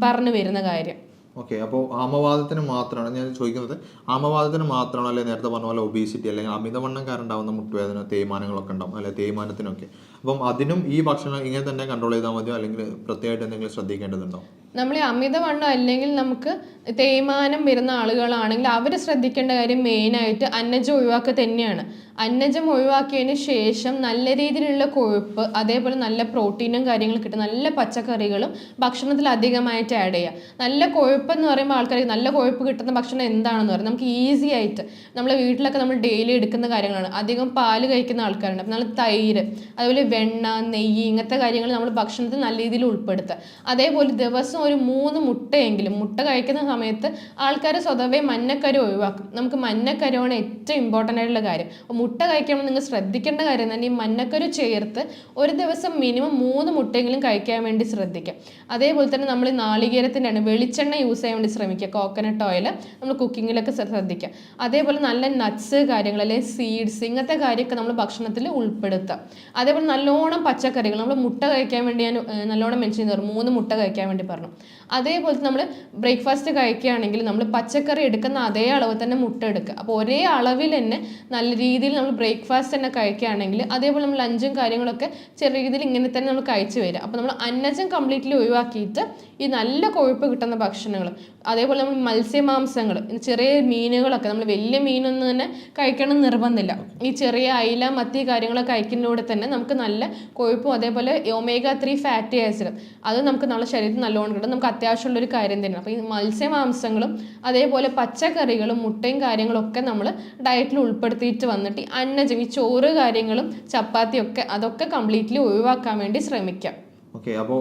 പറഞ്ഞു വരുന്ന കാര്യം. ഓക്കെ, അപ്പോൾ ആമവാദത്തിന് മാത്രമാണ് ഞാൻ ചോദിക്കുന്നത്, ആമവാദത്തിന് മാത്രമാണോ അല്ലെങ്കിൽ നേരത്തെ പറഞ്ഞ പോലെ ഒബീസിറ്റി അല്ലെങ്കിൽ അമിതവണ്ണം കാരണം ഉണ്ടാകുന്ന മുട്ടുവേദന, തേയ്മാനങ്ങളൊക്കെ ഉണ്ടാവും, അല്ലെങ്കിൽ തേയ്മാനത്തിനൊക്കെ, അപ്പം അതിനും ഈ ഭക്ഷണം ഇങ്ങനെ തന്നെ കൺട്രോൾ ചെയ്താൽ മതിയോ അല്ലെങ്കിൽ പ്രത്യേകമായിട്ട് എന്തെങ്കിലും ശ്രദ്ധിക്കേണ്ടതുണ്ടോ? നമ്മൾ അമിതവണ്ണം അല്ലെങ്കിൽ നമുക്ക് തേയ്മാനം വരുന്ന ആളുകളാണെങ്കിൽ അവർ ശ്രദ്ധിക്കേണ്ട കാര്യം മെയിനായിട്ട് അന്നജം ഒഴിവാക്കുക തന്നെയാണ്. അന്നജം ഒഴിവാക്കിയതിന് ശേഷം നല്ല രീതിയിലുള്ള കൊഴുപ്പ്, അതേപോലെ നല്ല പ്രോട്ടീനും കാര്യങ്ങളും കിട്ടും, നല്ല പച്ചക്കറികളും ഭക്ഷണത്തിൽ അധികമായിട്ട് ആഡ് ചെയ്യുക. നല്ല കൊഴുപ്പെന്ന് പറയുമ്പോൾ ആൾക്കാർക്ക് നല്ല കൊഴുപ്പ് കിട്ടുന്ന ഭക്ഷണം എന്താണെന്ന് പറയും, നമുക്ക് ഈസി ആയിട്ട് നമ്മളെ വീട്ടിലൊക്കെ നമ്മൾ ഡെയിലി എടുക്കുന്ന കാര്യങ്ങളാണ്. അധികം പാല് കഴിക്കുന്ന ആൾക്കാരുണ്ട്, അപ്പം നമ്മൾ തൈര്, അതുപോലെ വെണ്ണ, നെയ്യ്, ഇങ്ങനത്തെ കാര്യങ്ങൾ നമ്മൾ ഭക്ഷണത്തിൽ നല്ല രീതിയിൽ ഉൾപ്പെടുത്തുക. അതേപോലെ ദിവസം ഒരു 3 മുട്ടയെങ്കിലും, മുട്ട കഴിക്കുന്ന സമയത്ത് ആൾക്കാർ സ്വതവേ മഞ്ഞക്കരി ഒഴിവാക്കും. നമുക്ക് മഞ്ഞക്കരുവാണ് ഏറ്റവും ഇമ്പോർട്ടൻ്റ് ആയിട്ടുള്ള കാര്യം. മുട്ട കഴിക്കുമ്പോൾ നിങ്ങൾ ശ്രദ്ധിക്കേണ്ട കാര്യം തന്നെ ഈ മഞ്ഞക്കരു ചേർത്ത് ഒരു ദിവസം മിനിമം 3 മുട്ടയെങ്കിലും കഴിക്കാൻ വേണ്ടി ശ്രദ്ധിക്കാം. അതേപോലെ തന്നെ നമ്മൾ നാളികേരത്തിൻ്റെ വെളിച്ചെണ്ണ യൂസ് ചെയ്യാൻ വേണ്ടി ശ്രമിക്കുക. കോക്കനട്ട് ഓയിൽ നമ്മൾ കുക്കിങ്ങിലൊക്കെ ശ്രദ്ധിക്കുക. അതേപോലെ നല്ല നട്ട്സ് കാര്യങ്ങൾ അല്ലെങ്കിൽ സീഡ്സ്, ഇങ്ങനത്തെ കാര്യമൊക്കെ നമ്മൾ ഭക്ഷണത്തിൽ ഉൾപ്പെടുത്തുക. അതേപോലെ നല്ലോണം പച്ചക്കറികൾ, നമ്മൾ മുട്ട കഴിക്കാൻ വേണ്ടി ഞാൻ നല്ലോണം മെൻഷൻ ചെയ്തു, 3 മുട്ട കഴിക്കാൻ വേണ്ടി പറഞ്ഞു. അതേപോലെ നമ്മൾ ബ്രേക്ക്ഫാസ്റ്റ് കഴിക്കുകയാണെങ്കിൽ നമ്മൾ പച്ചക്കറി എടുക്കുന്ന അതേ അളവ് തന്നെ മുട്ട എടുക്കുക. അപ്പോൾ ഒരേ അളവിൽ തന്നെ നല്ല രീതിയിൽ നമ്മൾ ബ്രേക്ക്ഫാസ്റ്റ് തന്നെ കഴിക്കുകയാണെങ്കിൽ അതേപോലെ നമ്മൾ ലഞ്ചും കാര്യങ്ങളൊക്കെ ചെറിയ രീതിയിൽ ഇങ്ങനെ തന്നെ നമ്മൾ കഴിച്ചു വരിക. അപ്പോൾ നമ്മൾ അന്നജം കംപ്ലീറ്റ്ലി ഒഴിവാക്കിയിട്ട് ഈ നല്ല കൊഴുപ്പ് കിട്ടുന്ന ഭക്ഷണങ്ങൾ, അതേപോലെ നമ്മൾ മത്സ്യമാംസങ്ങൾ, ചെറിയ മീനുകളൊക്കെ നമ്മൾ വലിയ മീനൊന്നും തന്നെ കഴിക്കണം നിർബന്ധമില്ല. ഈ ചെറിയ അയില, മത്തി കാര്യങ്ങളൊക്കെ കഴിക്കുന്നതിലൂടെ തന്നെ നമുക്ക് നല്ല കൊഴുപ്പും അതേപോലെ omega-3 ഫാറ്റി ആസിഡ് അത് നമുക്ക് നമ്മുടെ ശരീരത്തിൽ നല്ലോണം കിട്ടും. നമുക്ക് അത്യാവശ്യമുള്ളൊരു കാര്യം തന്നെയാണ്. അപ്പോൾ ഈ മത്സ്യമാംസങ്ങളും അതേപോലെ പച്ചക്കറികളും മുട്ടയും കാര്യങ്ങളൊക്കെ നമ്മൾ ഡയറ്റിൽ ഉൾപ്പെടുത്തിയിട്ട് വന്നിട്ട് ഈ അന്നജം, ഈ ചോറ് കാര്യങ്ങളും ചപ്പാത്തിയൊക്കെ അതൊക്കെ കംപ്ലീറ്റ്ലി ഒഴിവാക്കാൻ വേണ്ടി ശ്രമിക്കാം. ഓക്കെ, അപ്പോൾ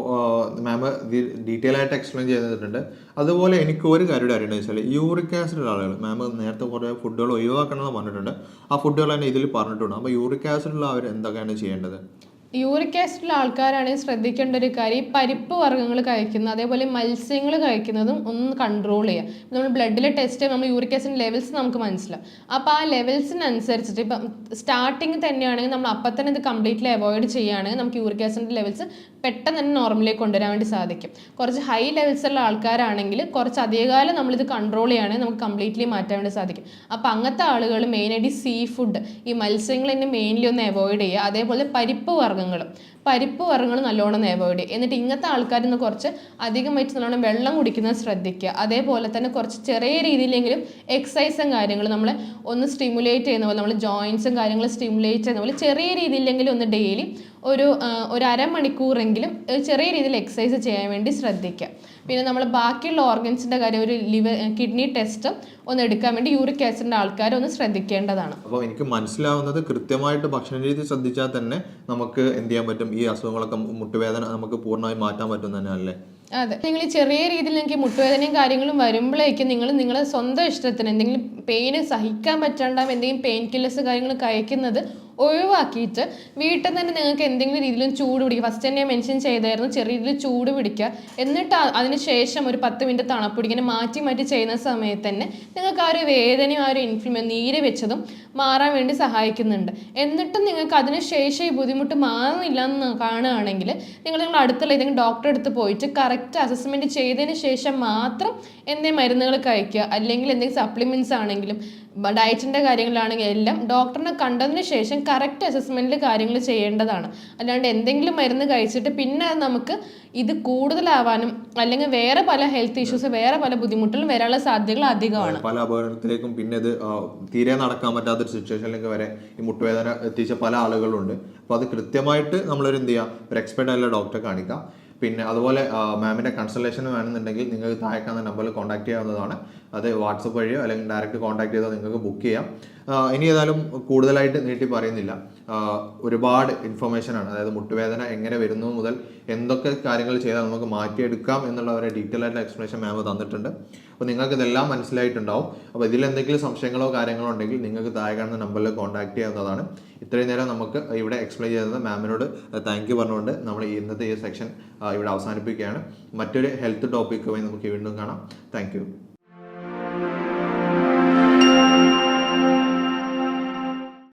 മാം ഡീറ്റെയിൽ ആയിട്ട് എക്സ്പ്ലെയിൻ ചെയ്തിട്ടുണ്ട്. അതുപോലെ എനിക്ക് ഒരു കാര്യം അറിയണമെന്ന് വെച്ചാൽ യൂറിക് ആസിഡ് ആളുകൾ, മാം നേരത്തെ കുറേ ഫുഡുകൾ ഒഴിവാക്കണമെന്ന് പറഞ്ഞിട്ടുണ്ട്. ആ ഫുഡുകൾ തന്നെ ഇതിൽ പറഞ്ഞിട്ടുണ്ട്. അപ്പോൾ യൂറിക് ആസിഡുള്ള അവർ എന്തൊക്കെയാണ് ചെയ്യേണ്ടത്? യൂറിക് ആസിഡുള്ള ആൾക്കാരാണെങ്കിൽ ശ്രദ്ധിക്കേണ്ട ഒരു കാര്യം, ഈ പരിപ്പ് വർഗ്ഗങ്ങൾ കഴിക്കുന്നത് അതേപോലെ മത്സ്യങ്ങൾ കഴിക്കുന്നതും ഒന്ന് കൺട്രോൾ ചെയ്യുക. നമ്മൾ ബ്ലഡിലെ ടെസ്റ്റ് നമ്മൾ യൂറിക് ആസിഡ് ലെവൽസ് നമുക്ക് മനസ്സിലാവും. അപ്പോൾ ആ ലെവൽസിനനുസരിച്ചിട്ട് ഇപ്പം സ്റ്റാർട്ടിങ് തന്നെയാണെങ്കിൽ നമ്മൾ അപ്പം തന്നെ ഇത് കംപ്ലീറ്റ്ലി അവോയ്ഡ് ചെയ്യുകയാണെങ്കിൽ നമുക്ക് യൂറിക് ആസിഡിൻ്റെ ലെവൽസ് പെട്ടെന്ന് തന്നെ നോർമലിലേക്ക് കൊണ്ടുവരാൻ വേണ്ടി സാധിക്കും. കുറച്ച് ഹൈ ലെവൽസുള്ള ആൾക്കാരാണെങ്കിൽ കുറച്ച് അധികകാലം നമ്മളിത് കൺട്രോൾ ചെയ്യുകയാണെങ്കിൽ നമുക്ക് കംപ്ലീറ്റ്ലി മാറ്റാൻ വേണ്ടി സാധിക്കും. അപ്പോൾ അങ്ങനത്തെ ആളുകൾ മെയിനായിട്ട് സീ ഫുഡ്, ഈ മത്സ്യങ്ങൾ തന്നെ മെയിൻലി ഒന്ന് അവോയ്ഡ് ചെയ്യുക. അതേപോലെ പരിപ്പ് വർഗ്ഗങ്ങൾ നല്ലോണം അവോയ്ഡ് ചെയ്യുക. എന്നിട്ട് ഇങ്ങനത്തെ ആൾക്കാരിൽ നിന്ന് കുറച്ച് അധികമായിട്ട് നല്ലോണം വെള്ളം കുടിക്കുന്നത് ശ്രദ്ധിക്കുക. അതേപോലെ തന്നെ കുറച്ച് ചെറിയ രീതിയിലെങ്കിലും എക്സസൈസും കാര്യങ്ങളും നമ്മളെ ഒന്ന് സ്റ്റിമുലേറ്റ് ചെയ്യുന്ന പോലെ, നമ്മൾ ജോയിൻസും കാര്യങ്ങളും സ്റ്റിമുലേറ്റ് ചെയ്യുന്ന പോലെ ചെറിയ രീതിയിലെങ്കിലും ഒന്ന് ഡെയിലി ഒരു അരമണിക്കൂറെങ്കിലും ചെറിയ രീതിയിൽ എക്സസൈസ് ചെയ്യാൻ വേണ്ടി ശ്രദ്ധിക്കുക. പിന്നെ നമ്മൾ ബാക്കിയുള്ള ഓർഗൻസിൻ്റെ കാര്യം, ഒരു കിഡ്നി ടെസ്റ്റ് ഒന്ന് എടുക്കാൻ വേണ്ടി യൂറിക് ആസിഡിൻ്റെ ആൾക്കാർ ഒന്ന് ശ്രദ്ധിക്കേണ്ടതാണ്. അപ്പോൾ എനിക്ക് മനസ്സിലാവുന്നത് കൃത്യമായിട്ട് ഭക്ഷണ രീതി ശ്രദ്ധിച്ചാൽ തന്നെ നമുക്ക് എന്ത് ചെയ്യാൻ പറ്റും, ഈ അസുഖങ്ങളൊക്കെ മുട്ടുവേദന നമുക്ക് പൂർണ്ണമായി മാറ്റാൻ പറ്റും തന്നെ അല്ലേ? അതെ, നിങ്ങൾ ചെറിയ രീതിയിൽ നിങ്ങൾക്ക് മുട്ടുവേദനയും കാര്യങ്ങളും വരുമ്പോഴേക്കും നിങ്ങൾ നിങ്ങളുടെ സ്വന്തം ഇഷ്ടത്തിന് എന്തെങ്കിലും പെയിന് സഹിക്കാൻ പറ്റാണ്ടാവും എന്തെങ്കിലും പെയിൻ കില്ലേഴ്സ് കാര്യങ്ങൾ കഴിക്കുന്നത് ഒഴിവാക്കിയിട്ട് വീട്ടിൽ തന്നെ നിങ്ങൾക്ക് എന്തെങ്കിലും രീതിയിലും ചൂട് പിടിക്കുക. ഫസ്റ്റ് തന്നെ മെൻഷൻ ചെയ്തായിരുന്നു, ചെറിയ രീതിയിൽ ചൂട് പിടിക്കുക. എന്നിട്ട് അതിന് ശേഷം ഒരു 10 മിനിറ്റ് തണുപ്പ് പിടിക്കുക. മാറ്റി മാറ്റി ചെയ്യുന്ന സമയത്ത് തന്നെ നിങ്ങൾക്ക് ആ ഒരു വേദനയും ആ ഒരു നീര് വെച്ചതും മാറാൻ വേണ്ടി സഹായിക്കുന്നുണ്ട്. എന്നിട്ടും നിങ്ങൾക്ക് അതിന് ശേഷം ഈ ബുദ്ധിമുട്ട് മാറുന്നില്ല എന്ന് കാണുകയാണെങ്കിൽ നിങ്ങൾ അടുത്തുള്ള ഏതെങ്കിലും ഡോക്ടറെ അടുത്ത് പോയിട്ട് കറക്റ്റ് അസസ്മെൻറ്റ് ചെയ്തതിന് ശേഷം മാത്രം എന്തെങ്കിലും മരുന്നുകൾ കഴിക്കുക. അല്ലെങ്കിൽ എന്തെങ്കിലും സപ്ലിമെൻറ്റ്സ് ആണെങ്കിലും ഡയറ്റിൻ്റെ കാര്യങ്ങളാണെങ്കിൽ എല്ലാം ഡോക്ടറിനെ കണ്ടതിന് ശേഷം കറക്റ്റ് അസസ്മെൻറ്റിൽ കാര്യങ്ങൾ ചെയ്യേണ്ടതാണ്. അല്ലാണ്ട് എന്തെങ്കിലും മരുന്ന് കഴിച്ചിട്ട് പിന്നെ നമുക്ക് ഇത് കൂടുതലാവാനും അല്ലെങ്കിൽ വേറെ പല ഹെൽത്ത് ഇഷ്യൂസ്, വേറെ പല ബുദ്ധിമുട്ടുകളും വരാനുള്ള സാധ്യതകൾ അധികമാണ്. പല അപകടത്തിലേക്കും പിന്നെ ഇത് തീരെ നടക്കാൻ പറ്റാത്തൊരു സിറ്റുവേഷനിലേക്ക് വരെ ഈ മുട്ടുവേദന എത്തിച്ച പല ആളുകളുണ്ട്. അപ്പോൾ അത് കൃത്യമായിട്ട് നമ്മളൊരു എന്ത് ചെയ്യുക, ഒരു എക്സ്പെർട്ട് ആയിട്ടുള്ള ഡോക്ടറെ കാണിക്കാം. പിന്നെ അതുപോലെ മാമിൻ്റെ കൺസൾട്ടേഷൻ വേണമെന്നുണ്ടെങ്കിൽ നിങ്ങൾക്ക് താഴെക്കാവുന്ന നമ്പറിൽ കോൺടാക്ട് ചെയ്യാവുന്നതാണ്. അത് വാട്സപ്പ് വഴിയോ അല്ലെങ്കിൽ ഡയറക്റ്റ് കോൺടാക്ട് ചെയ്താൽ നിങ്ങൾക്ക് ബുക്ക് ചെയ്യാം. ഇനി ഏതായാലും കൂടുതലായിട്ട് നീട്ടി പറയുന്നില്ല. ഒരുപാട് ഇൻഫർമേഷനാണ്, അതായത് മുട്ടുവേദന എങ്ങനെ വരുന്നു മുതൽ എന്തൊക്കെ കാര്യങ്ങൾ ചെയ്താൽ നമുക്ക് മാറ്റിയെടുക്കാം എന്നുള്ള ഒരു ഡീറ്റെയിൽ ആയിട്ടുള്ള എക്സ്പ്ലനേഷൻ മാം തന്നിട്ടുണ്ട്. അപ്പോൾ നിങ്ങൾക്ക് ഇതെല്ലാം മനസ്സിലായിട്ടുണ്ടാവും. അപ്പോൾ ഇതിലെന്തെങ്കിലും സംശയങ്ങളോ കാര്യങ്ങളോ ഉണ്ടെങ്കിൽ നിങ്ങൾക്ക് താഴെ കാണുന്ന നമ്പറിൽ കോൺടാക്ട് ചെയ്യാവുന്നതാണ്. ഇത്രയും നേരം നമുക്ക് ഇവിടെ എക്സ്പ്ലെയിൻ ചെയ്തത് മാമിനോട് താങ്ക് യു പറഞ്ഞുകൊണ്ട് നമ്മൾ ഇന്നത്തെ ഈ സെക്ഷൻ ഇവിടെ അവസാനിപ്പിക്കുകയാണ്. മറ്റൊരു ഹെൽത്ത് ടോപ്പിക്കുമായി നമുക്ക് വീണ്ടും കാണാം. Thank you.